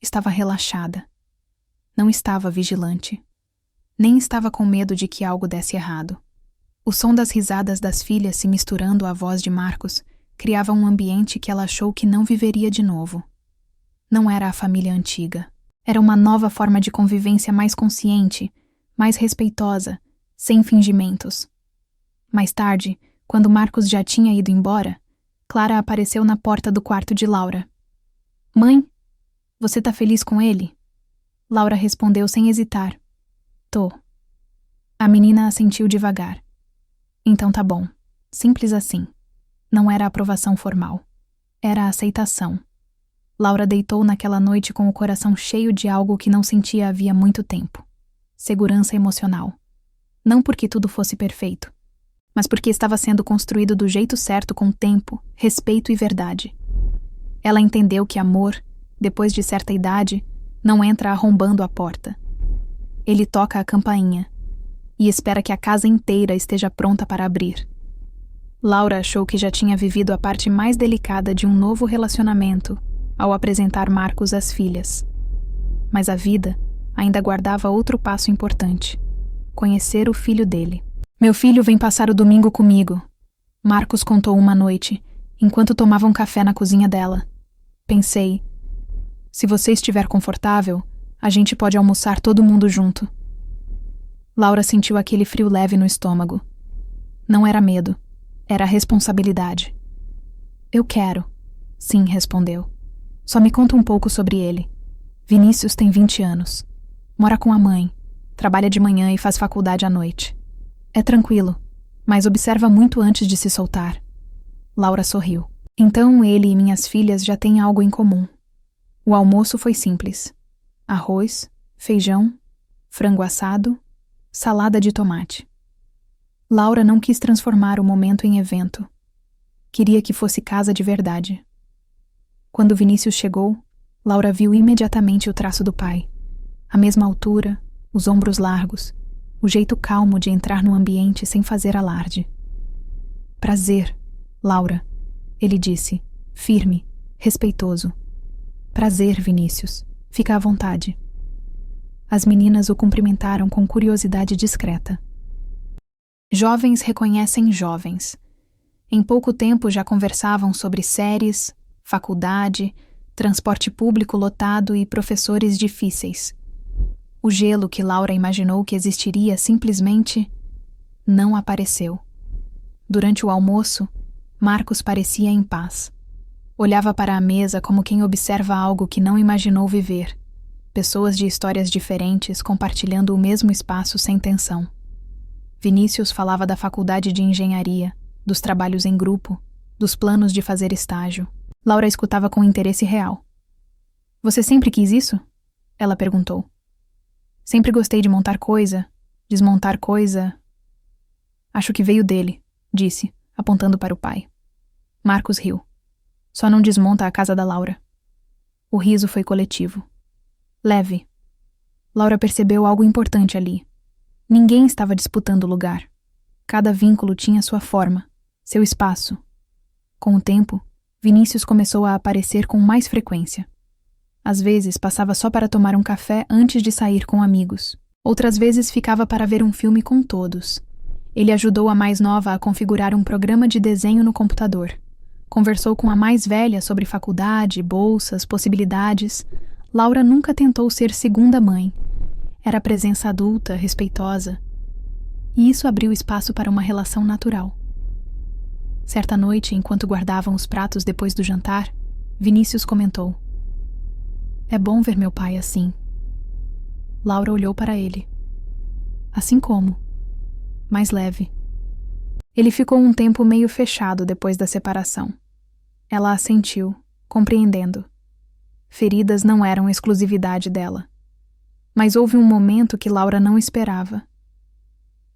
Estava relaxada. Não estava vigilante. Nem estava com medo de que algo desse errado. O som das risadas das filhas se misturando à voz de Marcos criava um ambiente que ela achou que não viveria de novo. Não era a família antiga. Era uma nova forma de convivência mais consciente, mais respeitosa, sem fingimentos. Mais tarde, quando Marcos já tinha ido embora, Clara apareceu na porta do quarto de Laura. Mãe, você tá feliz com ele? Laura respondeu sem hesitar. Tô. A menina assentiu devagar. Então tá bom. Simples assim. Não era aprovação formal. Era aceitação. Laura deitou naquela noite com o coração cheio de algo que não sentia havia muito tempo. Segurança emocional. Não porque tudo fosse perfeito, mas porque estava sendo construído do jeito certo com tempo, respeito e verdade. Ela entendeu que amor, depois de certa idade, não entra arrombando a porta. Ele toca a campainha e espera que a casa inteira esteja pronta para abrir. Laura achou que já tinha vivido a parte mais delicada de um novo relacionamento ao apresentar Marcos às filhas. Mas a vida ainda guardava outro passo importante: conhecer o filho dele. Meu filho vem passar o domingo comigo, Marcos contou uma noite, enquanto tomavam café na cozinha dela. Pensei, se você estiver confortável, A gente pode almoçar todo mundo junto. Laura sentiu aquele frio leve no estômago. Não era medo, era responsabilidade. Eu quero. Sim, respondeu. Só me conta um pouco sobre ele. Vinícius tem 20 anos. Mora com a mãe. Trabalha de manhã e faz faculdade à noite. É tranquilo, mas observa muito antes de se soltar. Laura sorriu. Então ele e minhas filhas já têm algo em comum. O almoço foi simples. Arroz, feijão, frango assado, salada de tomate. Laura não quis transformar o momento em evento. Queria que fosse casa de verdade. Quando Vinícius chegou, Laura viu imediatamente o traço do pai. A mesma altura, os ombros largos, o jeito calmo de entrar no ambiente sem fazer alarde. Prazer, Laura, ele disse, firme, respeitoso. Prazer, Vinícius. Fica à vontade. As meninas o cumprimentaram com curiosidade discreta. Jovens reconhecem jovens. Em pouco tempo já conversavam sobre séries, faculdade, transporte público lotado e professores difíceis. O gelo que Laura imaginou que existiria simplesmente não apareceu. Durante o almoço, Marcos parecia em paz. Olhava para a mesa como quem observa algo que não imaginou viver. Pessoas de histórias diferentes compartilhando o mesmo espaço sem tensão. Vinícius falava da faculdade de engenharia, dos trabalhos em grupo, dos planos de fazer estágio. Laura escutava com interesse real. Você sempre quis isso? Ela perguntou. Sempre gostei de montar coisa, desmontar coisa. Acho que veio dele, disse, apontando para o pai. Marcos riu. Só não desmonta a casa da Laura. O riso foi coletivo. Leve. Laura percebeu algo importante ali. Ninguém estava disputando o lugar. Cada vínculo tinha sua forma, seu espaço. Com o tempo, Vinícius começou a aparecer com mais frequência. Às vezes passava só para tomar um café antes de sair com amigos. Outras vezes ficava para ver um filme com todos. Ele ajudou a mais nova a configurar um programa de desenho no computador. Conversou com a mais velha sobre faculdade, bolsas, possibilidades. Laura nunca tentou ser segunda mãe. Era presença adulta, respeitosa. E isso abriu espaço para uma relação natural. Certa noite, enquanto guardavam os pratos depois do jantar, Vinícius comentou: É bom ver meu pai assim. Laura olhou para ele. Assim como? Mais leve. Ele ficou um tempo meio fechado depois da separação. Ela assentiu, compreendendo. Feridas não eram exclusividade dela. Mas houve um momento que Laura não esperava.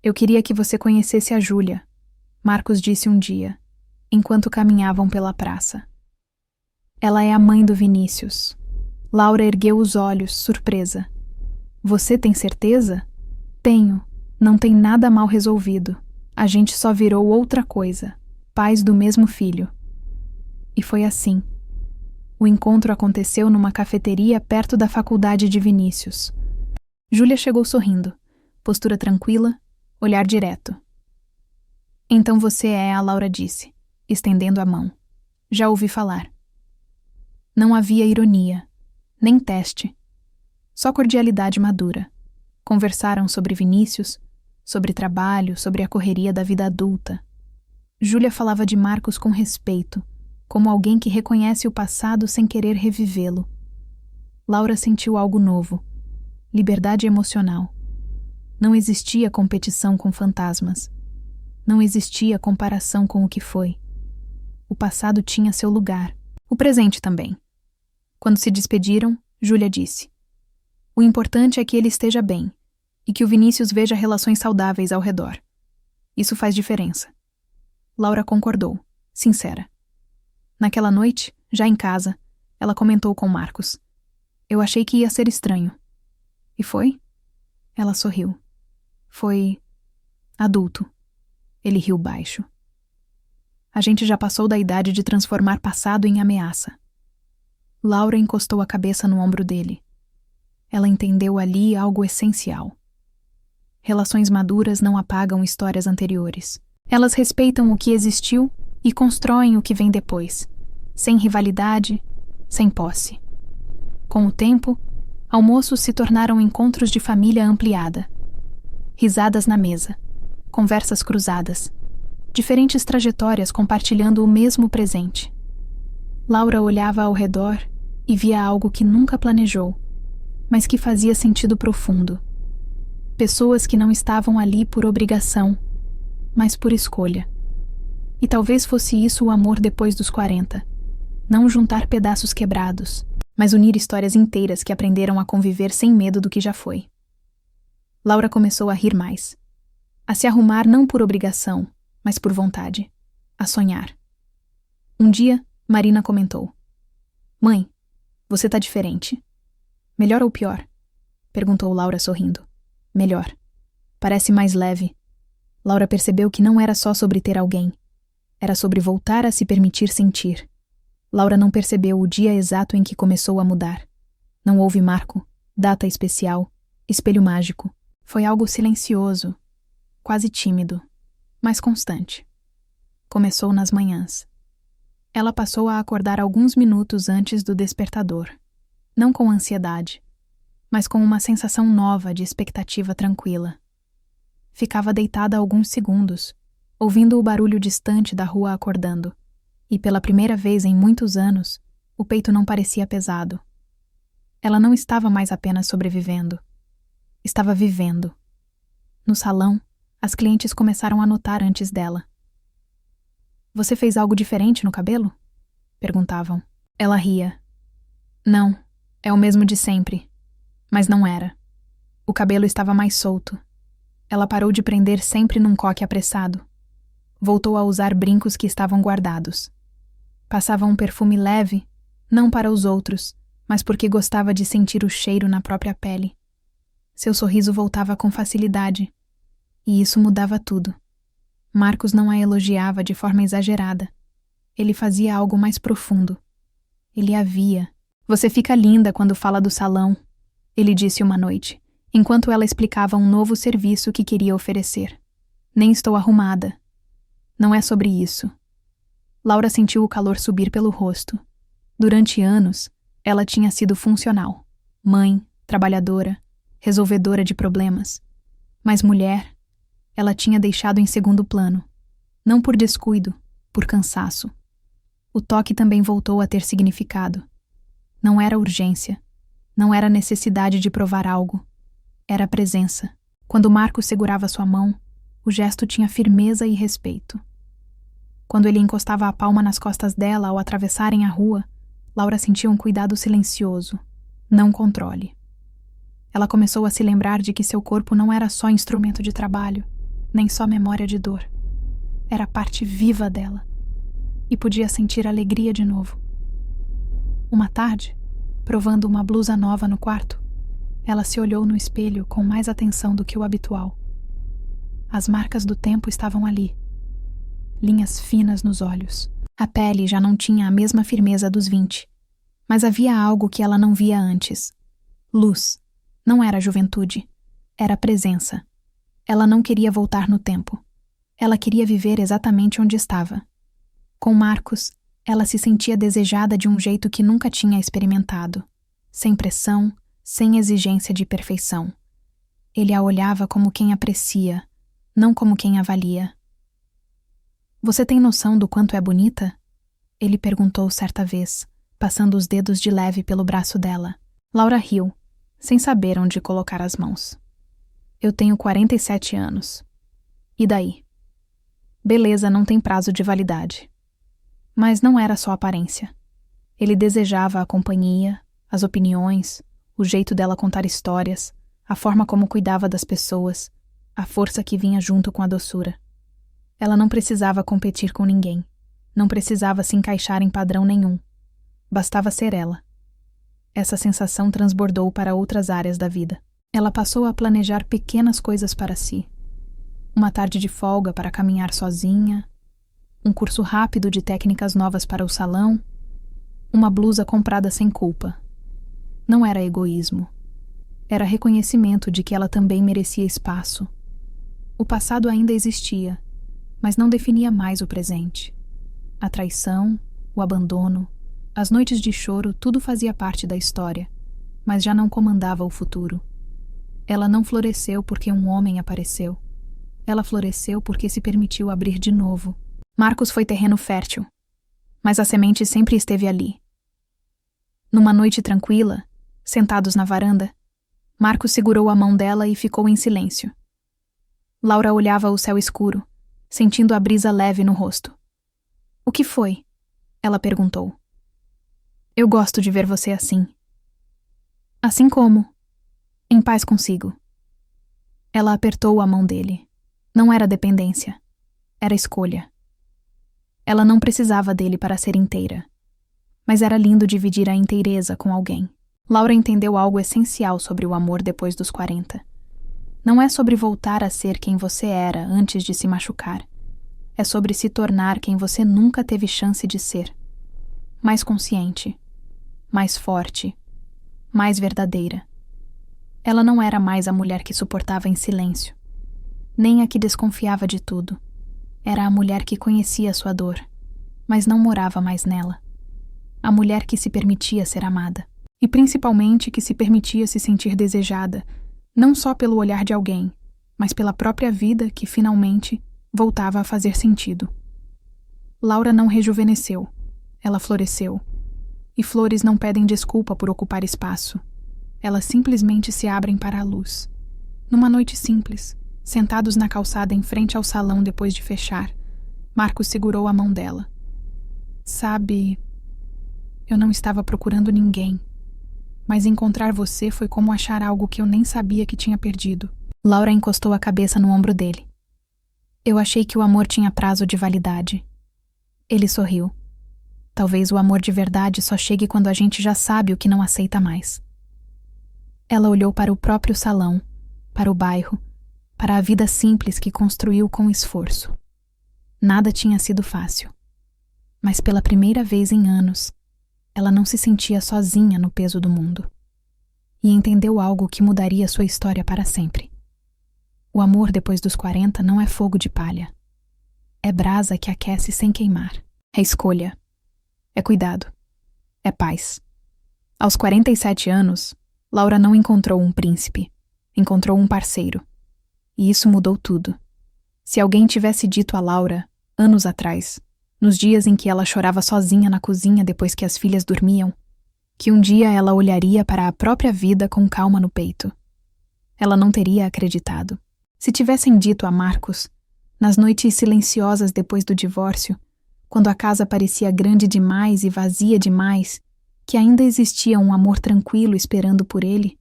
Eu queria que você conhecesse a Júlia, Marcos disse um dia, enquanto caminhavam pela praça. Ela é a mãe do Vinícius. Laura ergueu os olhos, surpresa. Você tem certeza? Tenho. Não tem nada mal resolvido. A gente só virou outra coisa, pais do mesmo filho. E foi assim. O encontro aconteceu numa cafeteria perto da faculdade de Vinícius. Júlia chegou sorrindo, postura tranquila, olhar direto. Então você é, a Laura disse, estendendo a mão. Já ouvi falar. Não havia ironia, nem teste. Só cordialidade madura. Conversaram sobre Vinícius, sobre trabalho, sobre a correria da vida adulta. Júlia falava de Marcos com respeito, como alguém que reconhece o passado sem querer revivê-lo. Laura sentiu algo novo. Liberdade emocional. Não existia competição com fantasmas. Não existia comparação com o que foi. O passado tinha seu lugar. O presente também. Quando se despediram, Júlia disse: O importante é que ele esteja bem e que o Vinícius veja relações saudáveis ao redor. Isso faz diferença. Laura concordou, sincera. Naquela noite, já em casa, ela comentou com Marcos: Eu achei que ia ser estranho. E foi? Ela sorriu. Foi adulto. Ele riu baixo. A gente já passou da idade de transformar passado em ameaça. Laura encostou a cabeça no ombro dele. Ela entendeu ali algo essencial. Relações maduras não apagam histórias anteriores. Elas respeitam o que existiu e constroem o que vem depois, sem rivalidade, sem posse. Com o tempo, Almoços se tornaram encontros de família ampliada. Risadas na mesa, conversas cruzadas, diferentes trajetórias compartilhando o mesmo presente. Laura olhava ao redor e via algo que nunca planejou, mas que fazia sentido profundo. Pessoas que não estavam ali por obrigação, mas por escolha. E talvez fosse isso o amor depois dos 40. Não juntar pedaços quebrados, mas unir histórias inteiras que aprenderam a conviver sem medo do que já foi. Laura começou a rir mais. A se arrumar não por obrigação, mas por vontade. A sonhar. Um dia, Marina comentou: "Mãe, você tá diferente." "Melhor ou pior?" perguntou Laura sorrindo. "Melhor. Parece mais leve." Laura percebeu que não era só sobre ter alguém. Era sobre voltar a se permitir sentir. Laura não percebeu o dia exato em que começou a mudar. Não houve marco, data especial, espelho mágico. Foi algo silencioso, quase tímido, mas constante. Começou nas manhãs. Ela passou a acordar alguns minutos antes do despertador. Não com ansiedade, mas com uma sensação nova de expectativa tranquila. Ficava deitada alguns segundos, ouvindo o barulho distante da rua acordando, e pela primeira vez em muitos anos, o peito não parecia pesado. Ela não estava mais apenas sobrevivendo. Estava vivendo. No salão, as clientes começaram a notar antes dela. "Você fez algo diferente no cabelo?" perguntavam. Ela ria. "Não, é o mesmo de sempre." Mas não era. O cabelo estava mais solto. Ela parou de prender sempre num coque apressado. Voltou a usar brincos que estavam guardados. Passava um perfume leve, não para os outros, mas porque gostava de sentir o cheiro na própria pele. Seu sorriso voltava com facilidade. E isso mudava tudo. Marcos não a elogiava de forma exagerada. Ele fazia algo mais profundo. Ele a via. "Você fica linda quando fala do salão", ele disse uma noite, enquanto ela explicava um novo serviço que queria oferecer. "Nem estou arrumada." "Não é sobre isso." Laura sentiu o calor subir pelo rosto. Durante anos, ela tinha sido funcional. Mãe, trabalhadora, resolvedora de problemas. Mas mulher, ela tinha deixado em segundo plano. Não por descuido, por cansaço. O toque também voltou a ter significado. Não era urgência. Não era necessidade de provar algo. Era presença. Quando Marcos segurava sua mão, o gesto tinha firmeza e respeito. Quando ele encostava a palma nas costas dela ao atravessarem a rua, Laura sentia um cuidado silencioso, não controle. Ela começou a se lembrar de que seu corpo não era só instrumento de trabalho, nem só memória de dor. Era parte viva dela. E podia sentir alegria de novo. Uma tarde, provando uma blusa nova no quarto, ela se olhou no espelho com mais atenção do que o habitual. As marcas do tempo estavam ali. Linhas finas nos olhos. A pele já não tinha a mesma firmeza dos 20. Mas havia algo que ela não via antes. Luz. Não era juventude. Era presença. Ela não queria voltar no tempo. Ela queria viver exatamente onde estava. Com Marcos, ela se sentia desejada de um jeito que nunca tinha experimentado. Sem pressão, sem exigência de perfeição. Ele a olhava como quem aprecia, não como quem avalia. "Você tem noção do quanto é bonita?" ele perguntou certa vez, passando os dedos de leve pelo braço dela. Laura riu, sem saber onde colocar as mãos. "Eu tenho 47 anos. E daí?" Beleza não tem prazo de validade. Mas não era só aparência. Ele desejava a companhia, as opiniões, o jeito dela contar histórias, a forma como cuidava das pessoas, a força que vinha junto com a doçura. Ela não precisava competir com ninguém. Não precisava se encaixar em padrão nenhum. Bastava ser ela. Essa sensação transbordou para outras áreas da vida. Ela passou a planejar pequenas coisas para si. Uma tarde de folga para caminhar sozinha, um curso rápido de técnicas novas para o salão, uma blusa comprada sem culpa. Não era egoísmo. Era reconhecimento de que ela também merecia espaço. O passado ainda existia, mas não definia mais o presente. A traição, o abandono, as noites de choro, tudo fazia parte da história, mas já não comandava o futuro. Ela não floresceu porque um homem apareceu. Ela floresceu porque se permitiu abrir de novo. Marcos foi terreno fértil, mas a semente sempre esteve ali. Numa noite tranquila, sentados na varanda, Marcos segurou a mão dela e ficou em silêncio. Laura olhava o céu escuro, sentindo a brisa leve no rosto. "O que foi?" ela perguntou. "Eu gosto de ver você assim." "Assim como?" "Em paz consigo." Ela apertou a mão dele. Não era dependência. Era escolha. Ela não precisava dele para ser inteira. Mas era lindo dividir a inteireza com alguém. Laura entendeu algo essencial sobre o amor depois dos 40. Não é sobre voltar a ser quem você era antes de se machucar. É sobre se tornar quem você nunca teve chance de ser. Mais consciente, mais forte, mais verdadeira. Ela não era mais a mulher que suportava em silêncio, nem a que desconfiava de tudo. Era a mulher que conhecia sua dor, mas não morava mais nela. A mulher que se permitia ser amada. E principalmente que se permitia se sentir desejada, não só pelo olhar de alguém, mas pela própria vida que, finalmente, voltava a fazer sentido. Laura não rejuvenesceu. Ela floresceu. E flores não pedem desculpa por ocupar espaço. Elas simplesmente se abrem para a luz. Numa noite simples, sentados na calçada em frente ao salão depois de fechar, Marcos segurou a mão dela. "Sabe, eu não estava procurando ninguém, mas encontrar você foi como achar algo que eu nem sabia que tinha perdido." Laura encostou a cabeça no ombro dele. "Eu achei que o amor tinha prazo de validade." Ele sorriu. "Talvez o amor de verdade só chegue quando a gente já sabe o que não aceita mais." Ela olhou para o próprio salão, para o bairro, para a vida simples que construiu com esforço. Nada tinha sido fácil. Mas pela primeira vez em anos, ela não se sentia sozinha no peso do mundo. E entendeu algo que mudaria sua história para sempre. O amor depois dos 40 não é fogo de palha. É brasa que aquece sem queimar. É escolha. É cuidado. É paz. Aos 47 anos, Laura não encontrou um príncipe. Encontrou um parceiro. E isso mudou tudo. Se alguém tivesse dito a Laura, anos atrás, nos dias em que ela chorava sozinha na cozinha depois que as filhas dormiam, que um dia ela olharia para a própria vida com calma no peito, ela não teria acreditado. Se tivessem dito a Marcos, nas noites silenciosas depois do divórcio, quando a casa parecia grande demais e vazia demais, que ainda existia um amor tranquilo esperando por ele,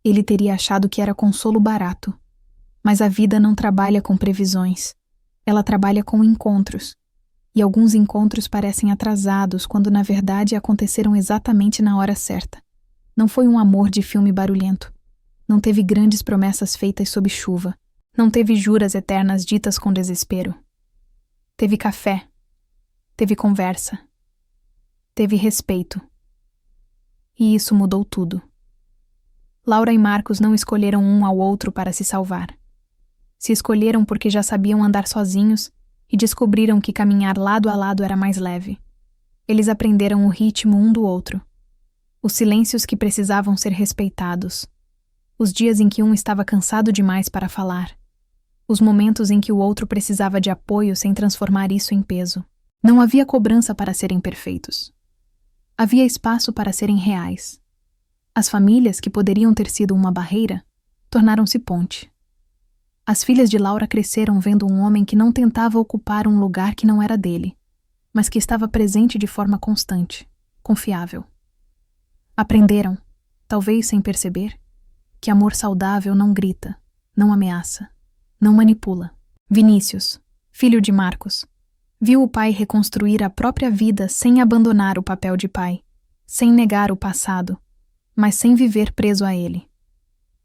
ele teria achado que era consolo barato. Mas a vida não trabalha com previsões. Ela trabalha com encontros. E alguns encontros parecem atrasados quando na verdade aconteceram exatamente na hora certa. Não foi um amor de filme barulhento. Não teve grandes promessas feitas sob chuva. Não teve juras eternas ditas com desespero. Teve café. Teve conversa. Teve respeito. E isso mudou tudo. Laura e Marcos não escolheram um ao outro para se salvar. Se escolheram porque já sabiam andar sozinhos e descobriram que caminhar lado a lado era mais leve. Eles aprenderam o ritmo um do outro. Os silêncios que precisavam ser respeitados. Os dias em que um estava cansado demais para falar. Os momentos em que o outro precisava de apoio sem transformar isso em peso. Não havia cobrança para serem perfeitos. Havia espaço para serem reais. As famílias, que poderiam ter sido uma barreira, tornaram-se ponte. As filhas de Laura cresceram vendo um homem que não tentava ocupar um lugar que não era dele, mas que estava presente de forma constante, confiável. Aprenderam, talvez sem perceber, que amor saudável não grita, não ameaça, não manipula. Vinícius, filho de Marcos, viu o pai reconstruir a própria vida sem abandonar o papel de pai, sem negar o passado, mas sem viver preso a ele.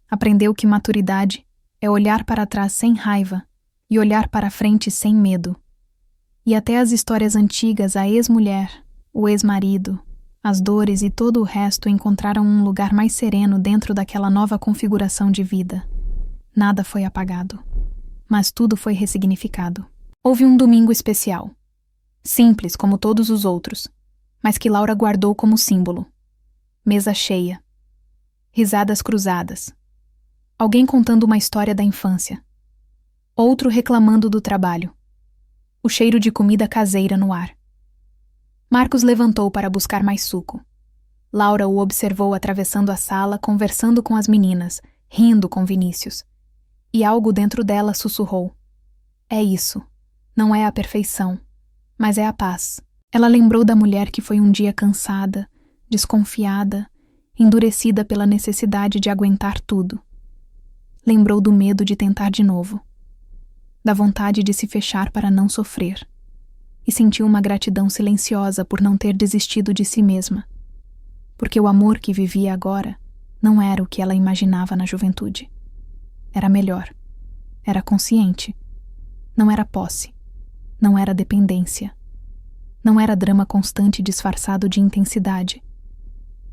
Aprendeu que maturidade é olhar para trás sem raiva e olhar para frente sem medo. E até as histórias antigas, a ex-mulher, o ex-marido, as dores e todo o resto encontraram um lugar mais sereno dentro daquela nova configuração de vida. Nada foi apagado, mas tudo foi ressignificado. Houve um domingo especial, simples como todos os outros, mas que Laura guardou como símbolo. Mesa cheia. Risadas cruzadas. Alguém contando uma história da infância. Outro reclamando do trabalho. O cheiro de comida caseira no ar. Marcos levantou para buscar mais suco. Laura o observou atravessando a sala, conversando com as meninas, rindo com Vinícius. E algo dentro dela sussurrou. É isso. Não é a perfeição, mas é a paz. Ela lembrou da mulher que foi um dia cansada, desconfiada, endurecida pela necessidade de aguentar tudo. Lembrou do medo de tentar de novo, da vontade de se fechar para não sofrer, e sentiu uma gratidão silenciosa por não ter desistido de si mesma, porque o amor que vivia agora não era o que ela imaginava na juventude. Era melhor, era consciente, não era posse, não era dependência, não era drama constante disfarçado de intensidade.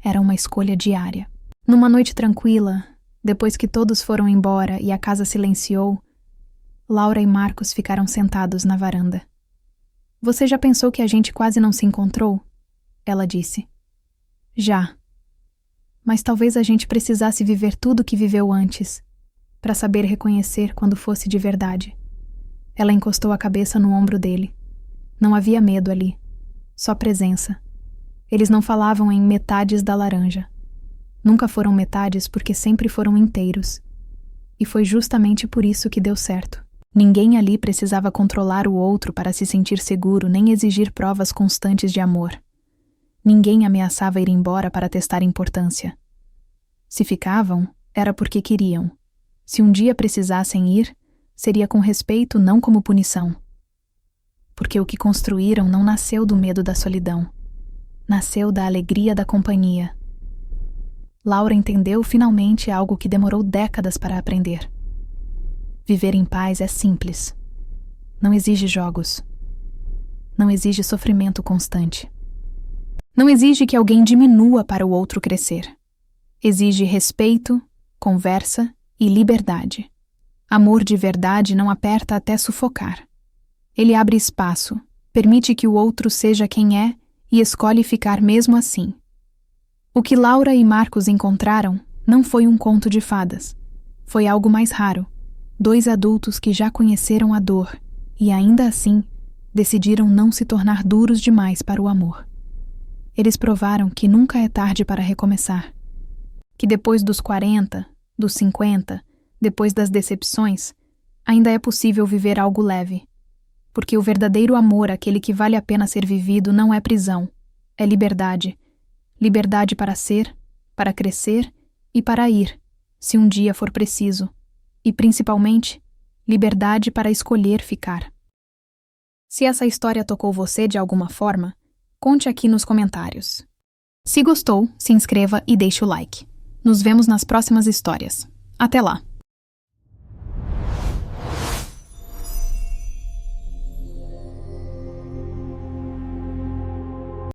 Era uma escolha diária. Numa noite tranquila, depois que todos foram embora e a casa silenciou, Laura e Marcos ficaram sentados na varanda. Você já pensou que a gente quase não se encontrou? Ela disse. Já. Mas talvez a gente precisasse viver tudo o que viveu antes, para saber reconhecer quando fosse de verdade. Ela encostou a cabeça no ombro dele. Não havia medo ali, só presença. Eles não falavam em metades da laranja. Nunca foram metades porque sempre foram inteiros. E foi justamente por isso que deu certo. Ninguém ali precisava controlar o outro para se sentir seguro nem exigir provas constantes de amor. Ninguém ameaçava ir embora para testar importância. Se ficavam, era porque queriam. Se um dia precisassem ir, seria com respeito, não como punição. Porque o que construíram não nasceu do medo da solidão. Nasceu da alegria da companhia. Laura entendeu finalmente algo que demorou décadas para aprender. Viver em paz é simples. Não exige jogos. Não exige sofrimento constante. Não exige que alguém diminua para o outro crescer. Exige respeito, conversa e liberdade. Amor de verdade não aperta até sufocar. Ele abre espaço, permite que o outro seja quem é e escolhe ficar mesmo assim. O que Laura e Marcos encontraram não foi um conto de fadas. Foi algo mais raro. Dois adultos que já conheceram a dor e, ainda assim, decidiram não se tornar duros demais para o amor. Eles provaram que nunca é tarde para recomeçar. Que depois dos 40, dos 50, depois das decepções, ainda é possível viver algo leve. Porque o verdadeiro amor, aquele que vale a pena ser vivido, não é prisão, é liberdade. Liberdade para ser, para crescer e para ir, se um dia for preciso. E, principalmente, liberdade para escolher ficar. Se essa história tocou você de alguma forma, conte aqui nos comentários. Se gostou, se inscreva e deixe o like. Nos vemos nas próximas histórias. Até lá!